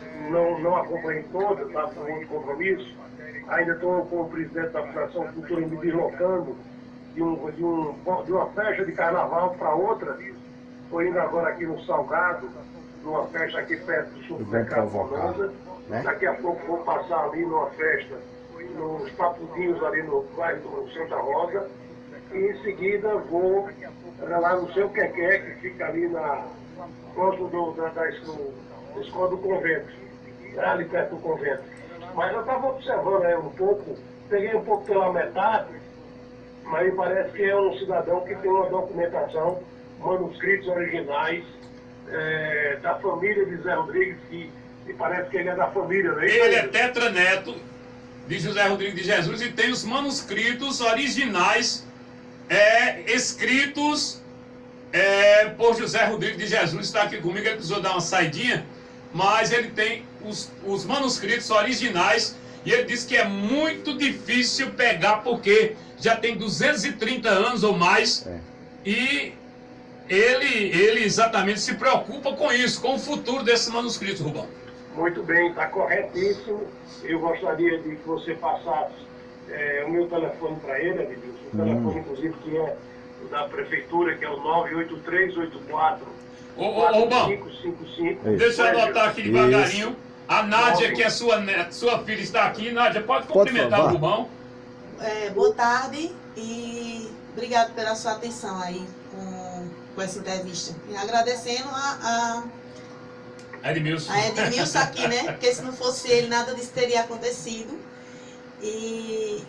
não acompanhei toda, estava com outro compromisso. Ainda estou com o presidente da Fundação Cultura me deslocando de uma festa de carnaval para outra. Estou indo agora aqui no Salgado, numa festa aqui perto do supermercado Formosa. Daqui a pouco vou passar ali numa festa nos Papudinhos ali no bairro do Santa Rosa. E em seguida vou lá no seu Quequé, que fica ali próximo da escola do convento, ali perto do convento. Mas eu estava observando aí um pouco, peguei um pouco pela metade, mas me parece que é um cidadão que tem uma documentação, manuscritos originais da família de Zé Rodrigues, e parece que ele é da família, não é isso? Ele é tetraneto de José Rodrigues de Jesus e tem os manuscritos originais escritos por José Rodrigues de Jesus. Está aqui comigo, ele precisou dar uma saidinha, mas ele tem os manuscritos originais e ele disse que é muito difícil pegar porque já tem 230 anos ou mais e ele exatamente se preocupa com isso, com o futuro desses manuscritos, Rubão. Muito bem, está corretíssimo. Eu gostaria de que você passasse o meu telefone para ele, Edmilson. O telefone, inclusive, que é da prefeitura, que é o 98384 4555. Deixa eu anotar aqui devagarinho. A Nádia, que é sua filha, está aqui. Nádia, pode cumprimentar o Rubão. Boa tarde e obrigado pela sua atenção aí com essa entrevista. E agradecendo a Edmilson. A Edmilson aqui, né? Porque se não fosse ele, nada disso teria acontecido. E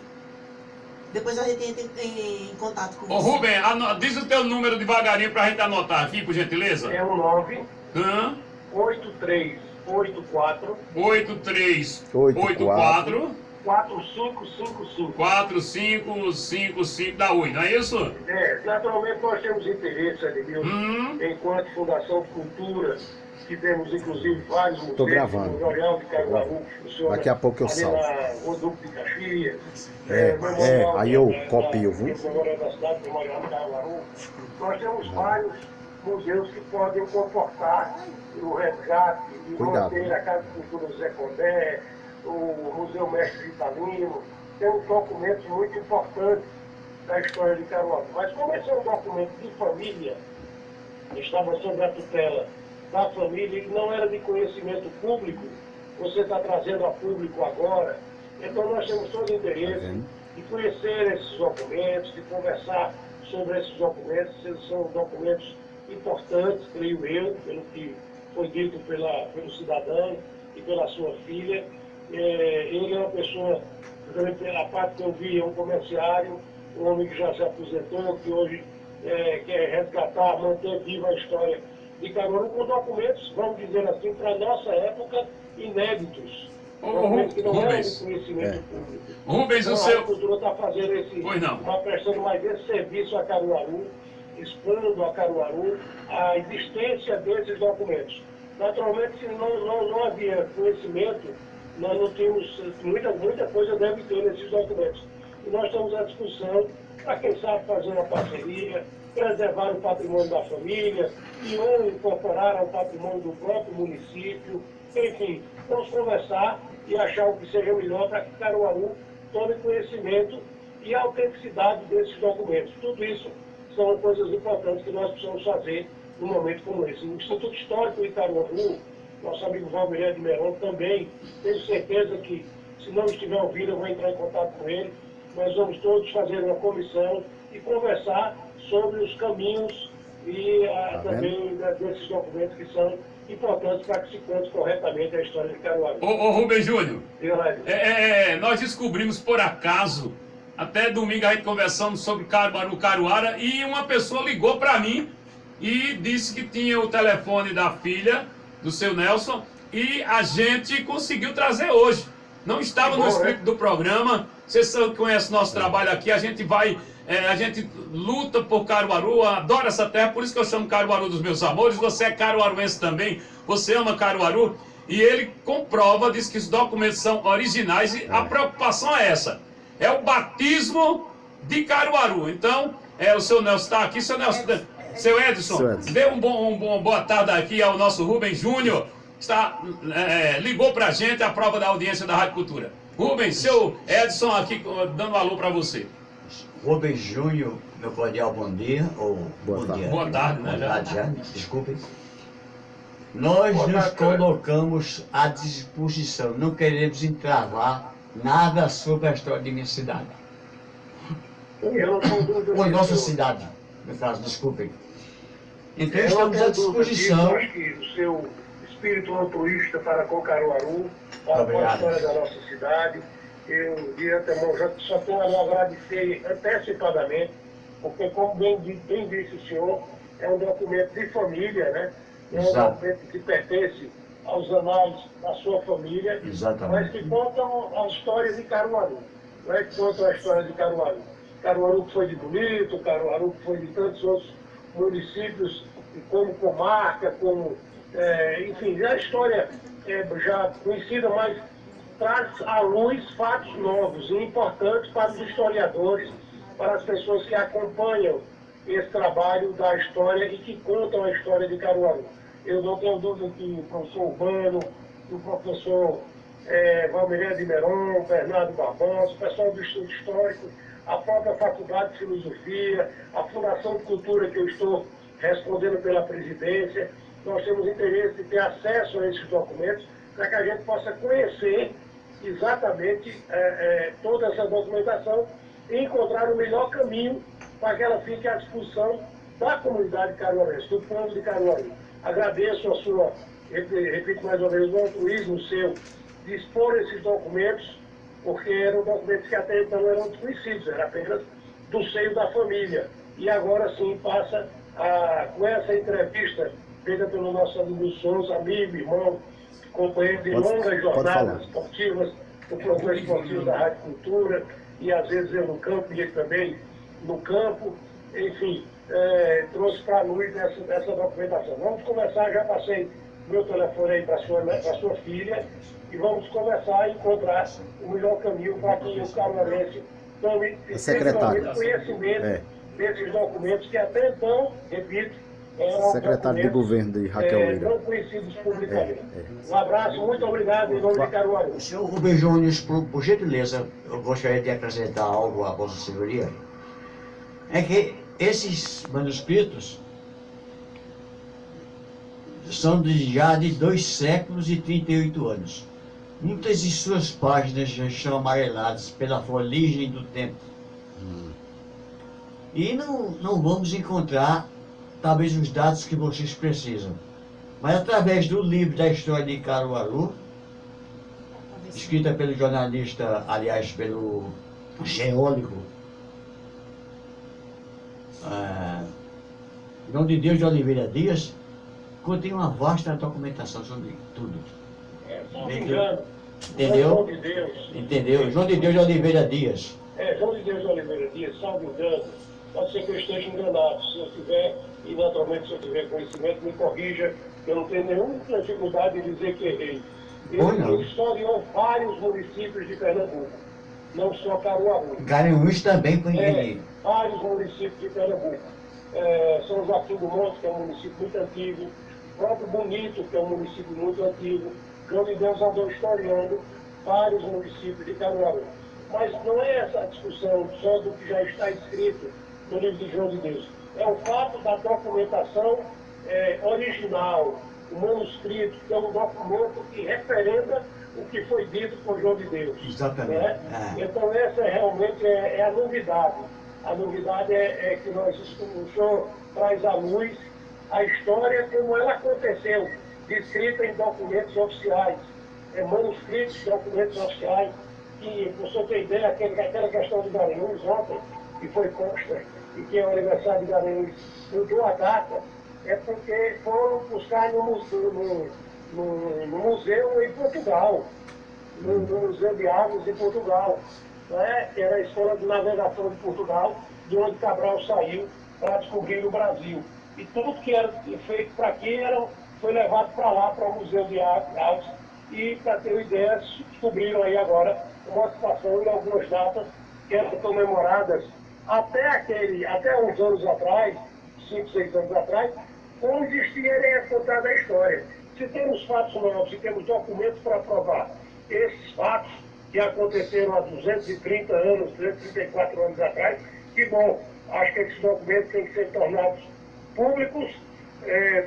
depois a gente entra em contato com você. Ô Rubem, diz o teu número devagarinho pra gente anotar aqui, por gentileza. É o 98384 4555 4555 da Ui, não é isso? Naturalmente nós temos interesse, Edmilson, enquanto Fundação Cultura, tivemos inclusive vários museus, Tô gravando. o Memorial de Caruaru, que funciona Daqui a pouco eu ali salvo. na Rodolfo de Caxias. Aí eu copio, viu? Memorial da cidade, Memorial de Caruaru. Nós temos vários museus que podem comportar o resgate e Cuidado, manter a Casa de Cultura Zé Condé, o Museu Mestre Vitalino. Temos documentos muito importantes da história de Caruaru. Mas como esse é um documento de família, estava sob a tutela da família e não era de conhecimento público, você está trazendo a público agora, então nós temos todo o interesse de conhecer esses documentos, de conversar sobre esses documentos. Eles são documentos importantes, creio eu, pelo que foi dito pelo cidadão e pela sua filha. Ele é uma pessoa, a parte que eu vi, é um comerciário, um homem que já se aposentou, que hoje quer resgatar, manter viva a história de Caruaru com documentos, vamos dizer assim, para a nossa época, inéditos. Documentos que não eram de conhecimento público. Rubens, então, o seu... A cultura está fazendo prestando mais esse serviço a Caruaru, expondo a Caruaru a existência desses documentos. Naturalmente, se não havia conhecimento, nós não tínhamos, muita coisa deve ter nesses documentos. E nós estamos à discussão para, quem sabe, fazer uma parceria, preservar o patrimônio da família e ou incorporar ao patrimônio do próprio município. Enfim, vamos conversar e achar o que seja melhor para que Caruaru tome conhecimento e a autenticidade desses documentos. Tudo isso são coisas importantes que nós precisamos fazer num momento como esse. O Instituto Histórico de Caruaru, nosso amigo Valmir de Meron, também, tenho certeza que, se não estiver ouvindo, eu vou entrar em contato com ele. Nós vamos todos fazer uma comissão e conversar sobre os caminhos e também desses documentos que são importantes para que se conte corretamente a história de Caruaru. Ô Rubens Júnior, nós descobrimos por acaso, até domingo a gente conversando sobre Caruaru, Caruara, e uma pessoa ligou para mim e disse que tinha o telefone da filha, do seu Nelson, e a gente conseguiu trazer hoje. Não estava no script do programa. Vocês conhecem nosso trabalho aqui, a gente luta por Caruaru, adora essa terra, por isso que eu chamo Caruaru dos meus amores. Você é caruaruense também, você ama Caruaru, e ele comprova, diz que os documentos são originais, e a preocupação é essa, é o batismo de Caruaru. Então, o seu Nelson está aqui, seu Edson, dê uma boa tarde aqui ao nosso Rubens Júnior, ligou pra gente, a prova da audiência da Rádio Cultura. Rubens, seu Edson aqui dando um alô para você. Rubens Júnior, meu cordial bom dia, ou boa tarde, né? Boa tarde já, desculpem. Nós nos colocamos à disposição, não queremos entravar nada sobre a história de minha cidade. Ou a nossa cidade, no caso, desculpem. Então estamos à disposição. Eu acho que o seu espírito altruísta para com Caruaru, para com a história da nossa cidade, eu de antemão só tenho a lhe agradecer antecipadamente, porque, como bem disse o senhor, é um documento de família, né? É um documento que pertence aos anais da sua família, mas que contam a história de Caruaru. Não é que contam a história de Caruaru. Caruaru que foi de Bonito, Caruaru que foi de tantos outros municípios, como comarca, como... enfim, a história já conhecida, mas traz à luz fatos novos e importantes para os historiadores, para as pessoas que acompanham esse trabalho da história e que contam a história de Caruaru. Eu não tenho dúvida que o professor Urbano, o professor Valmir de Meron, Bernardo Barbosa, o pessoal do Instituto Histórico, a própria Faculdade de Filosofia, a Fundação de Cultura que eu estou respondendo pela presidência, nós temos interesse de ter acesso a esses documentos para que a gente possa conhecer exatamente toda essa documentação e encontrar o melhor caminho para que ela fique à disposição da comunidade caruaruense, do povo de Caruaru. Agradeço a sua, repito mais uma vez, o altruísmo seu de expor esses documentos, porque eram documentos que até então eram desconhecidos, era apenas do seio da família. E agora sim passa com essa entrevista feita pelo nosso amigo Souza, amigo, irmão, companheiro de longas jornadas esportivas, o programa esportivo da Rádio Cultura, e às vezes eu no campo e ele também no campo, enfim, trouxe para a luz essa documentação. Vamos conversar, já passei meu telefone aí para sua filha e vamos conversar e encontrar o melhor caminho para que o caruarense tome conhecimento desses documentos que até então, repito, eram secretário de governo de Raquel Lira. Não conhecidos publicamente. Um abraço, muito obrigado em nome de Caruaru. Senhor Rubem Júnior, por gentileza, eu gostaria de acrescentar algo à Vossa Senhoria. É que esses manuscritos são já de 2 séculos e 38 anos. Muitas de suas páginas já estão amareladas pela folhagem do tempo. E não vamos encontrar, talvez, os dados que vocês precisam. Mas através do livro da história de Caruaru, escrita pelo jornalista, aliás, pelo geólogo, João de Deus de Oliveira Dias, contém uma vasta documentação sobre tudo. Entendeu? João de Deus. Entendeu? João de Deus de Oliveira Dias. João de Deus de Oliveira Dias, salvo engano, pode ser que eu esteja enganado. Se eu tiver, e naturalmente se eu tiver conhecimento, me corrija, eu não tenho nenhuma dificuldade de dizer que errei. Ele historiou vários municípios de Pernambuco, não só Caruaru. Garanhuns também foi ele. Vários municípios de Pernambuco. São Joaquim do Monte, que é um município muito antigo, o próprio Bonito, que é um município muito antigo. João de Deus andou historiando vários municípios de Caruaru. Mas não é essa a discussão só do que já está escrito no livro de João de Deus. É o fato da documentação original, o manuscrito, que é um documento que referenda o que foi dito por João de Deus. Exatamente. Né? Então essa realmente é a novidade. A novidade é que o senhor traz à luz a história como ela aconteceu, descrita em documentos oficiais, manuscritos, documentos oficiais, que, por senhor ter ideia, aquela questão de Garanhuns ontem, que foi posta, e que é o aniversário de Garanhuns, mudou a data, é porque foram buscar no museu em Portugal, no Museu de Águas em Portugal, né? Que era a Escola de Navegação de Portugal, de onde Cabral saiu para descobrir o Brasil. E tudo que era feito para aqui foi levado para lá, para o Museu de Águas, e, para ter uma ideia, descobriram aí agora uma situação e algumas datas que eram comemoradas até uns anos atrás, 5, 6 anos atrás, como existia contada a história. Se temos fatos novos, se temos documentos para provar esses fatos que aconteceram há 230 anos, 234 anos atrás, que bom, acho que esses documentos têm que ser tornados públicos.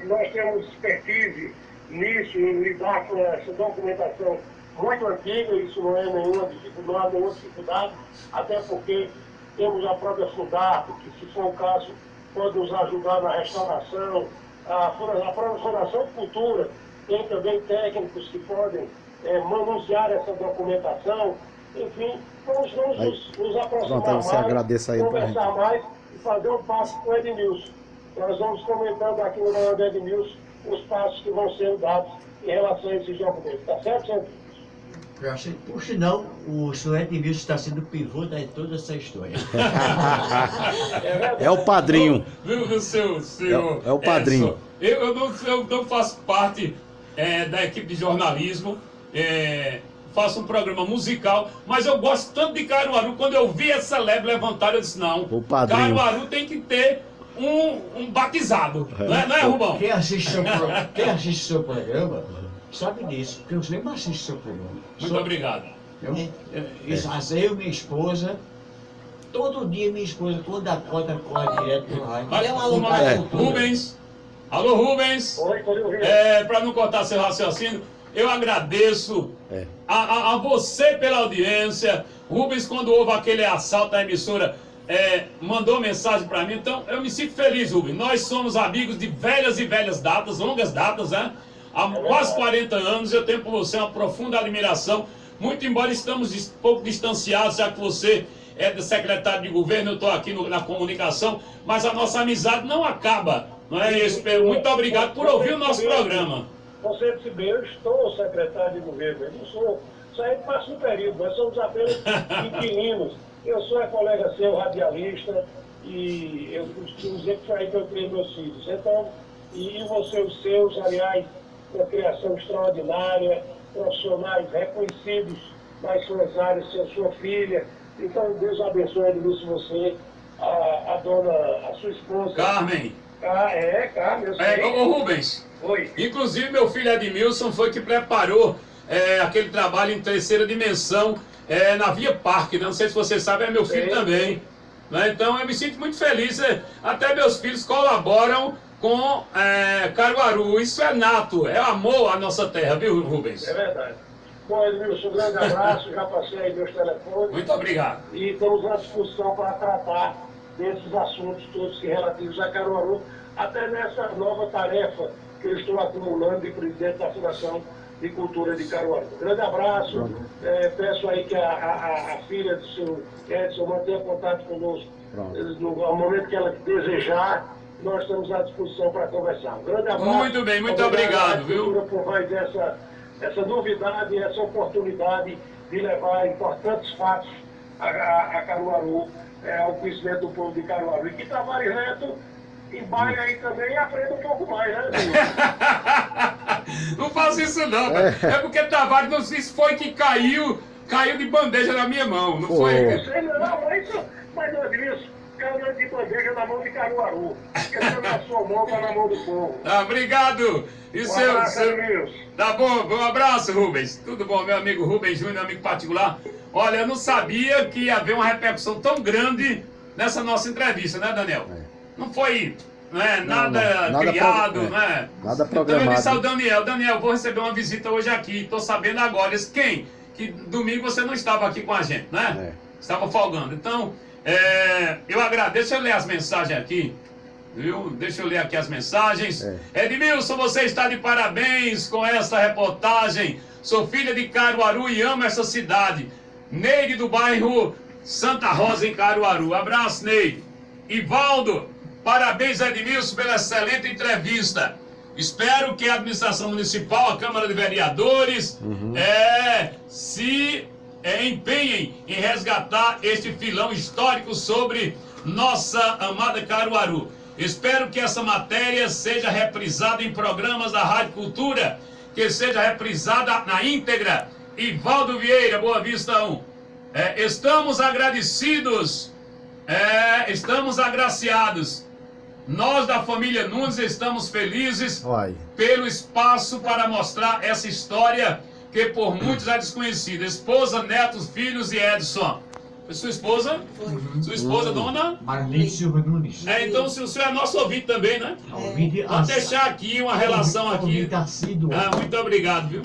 Nós temos expertise nisso, em lidar com essa documentação muito antiga, isso não há nenhuma dificuldade, até porque temos a própria Fundato, que, se for o caso, pode nos ajudar na restauração. A própria Fundação de Cultura tem também técnicos que podem manusear essa documentação. Enfim, vamos nos aproximar mais, conversar mais e fazer um passo com o Edmilson. Nós vamos comentando aqui no canal do Edmilson os passos que vão ser dados em relação a esses documentos. Tá certo, senhor? Por sinal, o senhor Edmilson está sendo o pivô de toda essa história. É o padrinho. Viu, seu é o padrinho. Eu não faço parte da equipe de jornalismo, faço um programa musical, mas eu gosto tanto de Caruaru. Quando eu vi essa lebre levantada, eu disse, não, Caruaru tem que ter um batizado, não é, Rubão? Quem assiste seu programa sabe disso, porque eu sempre assisto seu programa. Muito obrigado. Eu, minha esposa, todo dia minha esposa, quando acorda, corre direto pro rádio. Rubens, alô Rubens, para não cortar seu raciocínio, eu agradeço a você pela audiência. Rubens, quando houve aquele assalto à emissora, mandou mensagem para mim, então eu me sinto feliz, Rubens. Nós somos amigos de velhas e velhas datas, longas datas, né? Há quase 40 anos eu tenho por você uma profunda admiração, muito embora estamos um pouco distanciados, já que você é do secretário de governo, eu estou aqui na comunicação, mas a nossa amizade não acaba, não é? Muito obrigado por ouvir o nosso programa. Você disse bem, eu estou secretário de governo, eu não sou, isso aí passa um período, nós somos apenas inquilinos. Eu sou colega seu, radialista, e eu costumo dizer que foi aí que eu criei meus filhos. Então, e você, os seus, aliás, uma criação extraordinária, profissionais reconhecidos nas suas áreas, sua filha. Então, Deus abençoe, Edmilson, você, a dona, a sua esposa. Carmen. Carmen, eu sei. Ô Rubens. Oi. Inclusive, meu filho Edmilson foi que preparou aquele trabalho em terceira dimensão na Via Parque. Não sei se você sabe, é meu filho também. Né? Então, eu me sinto muito feliz. Até meus filhos colaboram com Caruaru. Isso é nato, é amor à nossa terra, viu, Rubens? É verdade. Bom, Edmilson, um grande abraço, já passei aí meus telefones. Muito obrigado. E estamos à disposição para tratar desses assuntos todos que relativos a Caruaru, até nessa nova tarefa que eu estou acumulando de presidente da Fundação de Cultura de Caruaru. Grande abraço, peço aí que a filha do seu Edson mantenha contato conosco no momento que ela desejar. Nós estamos à disposição para conversar. Um grande abraço. Muito bem, muito obrigado, viu? Por mais essa novidade, essa oportunidade de levar importantes fatos a Caruaru, ao conhecimento do povo de Caruaru. E que trabalhe reto, embaie aí também e aprenda um pouco mais, né, Não faça isso não, é porque trabalho, não sei se foi que caiu de bandeja na minha mão, não foi? Não sei não, mas Edmilson, caiu de bandeja na mão de Caruaru. Esqueceu na sua mão, tá na mão do povo. Obrigado. E Um abraço, Edmilson. Tá bom, um abraço, Rubens. Tudo bom, meu amigo Rubens Júnior, amigo particular. Olha, eu não sabia que ia haver uma repercussão tão grande nessa nossa entrevista, né, Daniel? Não foi nada criado, né? Nada Então eu programado. disse ao Daniel, vou receber uma visita hoje aqui, tô sabendo agora. Disse, quem? Que domingo você não estava aqui com a gente, né? Estava folgando. Então, eu agradeço, deixa eu ler as mensagens aqui. Viu? Deixa eu ler aqui as mensagens. Edmilson, você está de parabéns com essa reportagem. Sou filha de Caruaru e amo essa cidade. Neide do bairro Santa Rosa em Caruaru. Abraço, Neide. Ivaldo, parabéns, Edmilson, pela excelente entrevista. Espero que a administração municipal, a Câmara de Vereadores, se empenhem em resgatar este filão histórico sobre nossa amada Caruaru. Espero que essa matéria seja reprisada em programas da Rádio Cultura, que seja reprisada na íntegra. Ivaldo Vieira, Boa Vista 1. Estamos agradecidos, estamos agraciados. Nós da família Nunes estamos felizes pelo espaço para mostrar essa história que por muitos é desconhecida. Esposa, netos, filhos e Edson. Sua esposa? Sua esposa, dona? Marlene Silva Nunes. Então o senhor é nosso ouvinte também, né? Vou deixar aqui uma relação aqui. Muito obrigado, viu?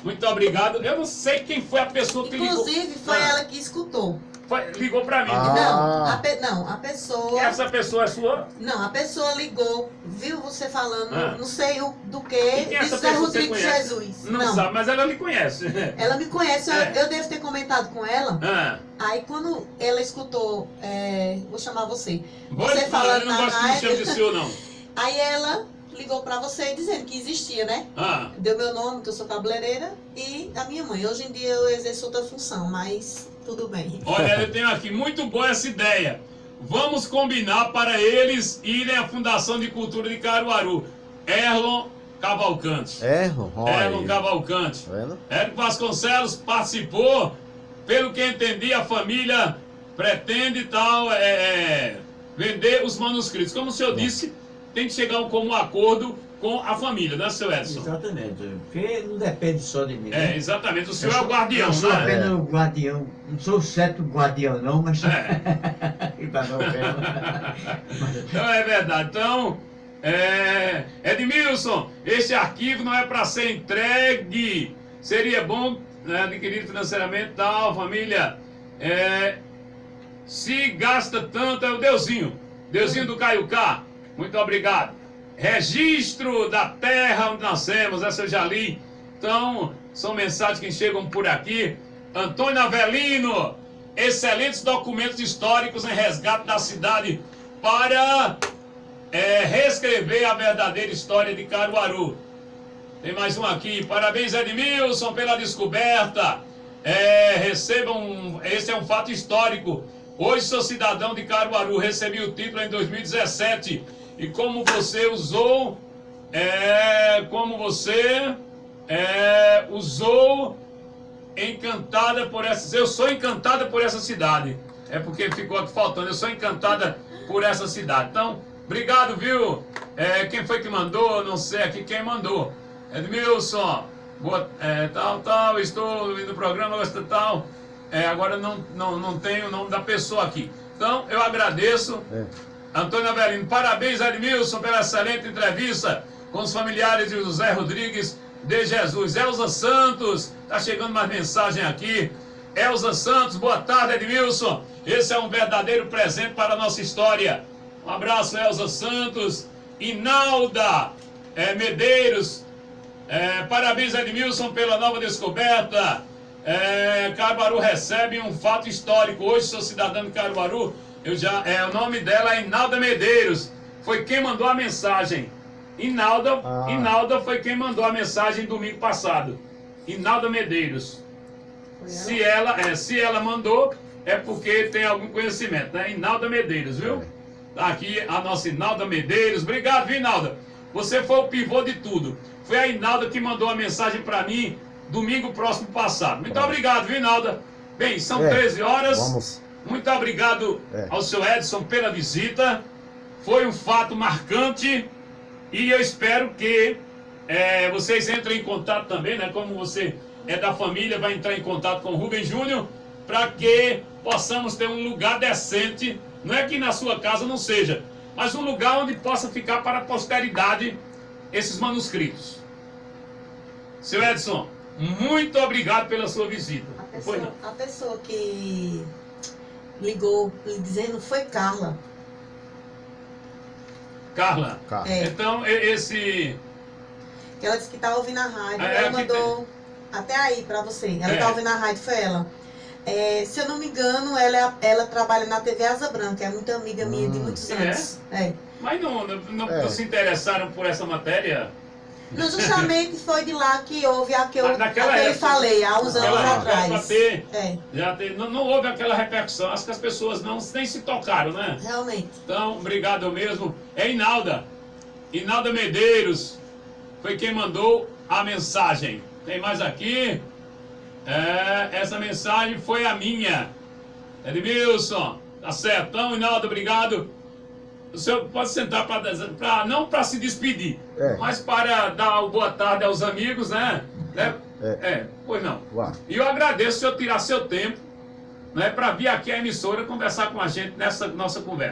Muito obrigado. Eu não sei quem foi a pessoa que ligou. Inclusive, foi ela que escutou. Ligou pra mim. Não, a pessoa... Essa pessoa é sua? Não, a pessoa ligou, viu você falando, não sei do que, quem é essa José pessoa Rodrigo que você conhece? Jesus. Não sabe, mas ela me conhece. Ela me conhece, eu devo ter comentado com ela. Aí quando ela escutou, vou chamar você falando na rádio, não gosto de senhor, não. Aí ela ligou pra você dizendo que existia, né? Deu meu nome, que eu sou cabeleireira, e a minha mãe. Hoje em dia eu exerço outra função, mas tudo bem. Olha, eu tenho aqui, muito boa essa ideia. Vamos combinar para eles irem à Fundação de Cultura de Caruaru. Erlon Cavalcante. Erlon Cavalcante. Érico Vasconcelos participou. Pelo que entendi, a família pretende vender os manuscritos. Como o senhor disse, tem que chegar a um comum acordo com a família, né, seu Edson? Exatamente, porque não depende só de mim. Né? Exatamente, o senhor é o guardião, né? Eu sou apenas o guardião, não sou o certo guardião não, mas... Então é verdade, então... Edmilson, este arquivo não é para ser entregue. Seria bom adquirir financeiramente tal, família. Se gasta tanto, é o Deusinho do Caiucá. Muito obrigado. Registro da terra onde nascemos, essa eu já li. Então, são mensagens que chegam por aqui. Antônio Avelino, excelentes documentos históricos em resgate da cidade para reescrever a verdadeira história de Caruaru. Tem mais um aqui. Parabéns, Edmilson, pela descoberta. Recebam, esse é um fato histórico. Hoje sou cidadão de Caruaru, recebi o título em 2017. E como você usou como você usou encantada por essa... Eu sou encantada por essa cidade. É porque ficou aqui faltando. Eu sou encantada por essa cidade. Então, obrigado, viu? Quem foi que mandou? Não sei aqui quem mandou. Edmilson, tal, estou ouvindo o programa, tal. Agora não tenho o nome da pessoa aqui. Então, eu agradeço. Antônio Avelino, parabéns, Edmilson, pela excelente entrevista com os familiares de José Rodrigues de Jesus. Elza Santos, tá chegando mais mensagem aqui. Elza Santos, boa tarde, Edmilson. Esse é um verdadeiro presente para a nossa história. Um abraço, Elza Santos. Inalda Medeiros, parabéns, Edmilson, pela nova descoberta. Caruaru recebe um fato histórico. Hoje sou cidadã de Caruaru. O nome dela é Inalda Medeiros. Foi quem mandou a mensagem. Inalda foi quem mandou a mensagem domingo passado. Inalda Medeiros. Se ela mandou, é porque tem algum conhecimento, né? Inalda Medeiros, viu? Tá aqui a nossa Inalda Medeiros. Obrigado, viu, Inalda? Você foi o pivô de tudo. Foi a Inalda que mandou a mensagem para mim domingo próximo passado. Muito obrigado, viu, Inalda? Bem, são 13 horas. Vamos. Muito obrigado ao seu Edson pela visita. Foi um fato marcante. E eu espero que vocês entrem em contato também, né? Como você é da família, vai entrar em contato com o Rubem Júnior, para que possamos ter um lugar decente. Não é que na sua casa não seja, mas um lugar onde possa ficar para a posteridade esses manuscritos. Seu Edson, muito obrigado pela sua visita. A pessoa que ligou dizendo foi Carla. Carla. É. Então, esse... Que ela disse que estava ouvindo a rádio. Ela mandou até aí para você. Ela está ouvindo a rádio, foi ela. Se eu não me engano, ela trabalha na TV Asa Branca. É muito amiga minha de muitos anos. Mas não se interessaram por essa matéria? Não, justamente foi de lá que houve a que eu falei, há uns anos atrás. Não houve aquela repercussão. Acho que as pessoas nem se tocaram, né? Realmente. Então, obrigado mesmo. Inalda Medeiros foi quem mandou a mensagem. Tem mais aqui. Essa mensagem foi a minha. Edmilson, tá certo. Então, Inalda, obrigado. O senhor pode sentar não para se despedir, mas para dar o boa tarde aos amigos, né? Pois não. E eu agradeço o senhor tirar seu tempo, né, para vir aqui à emissora conversar com a gente nessa nossa conversa.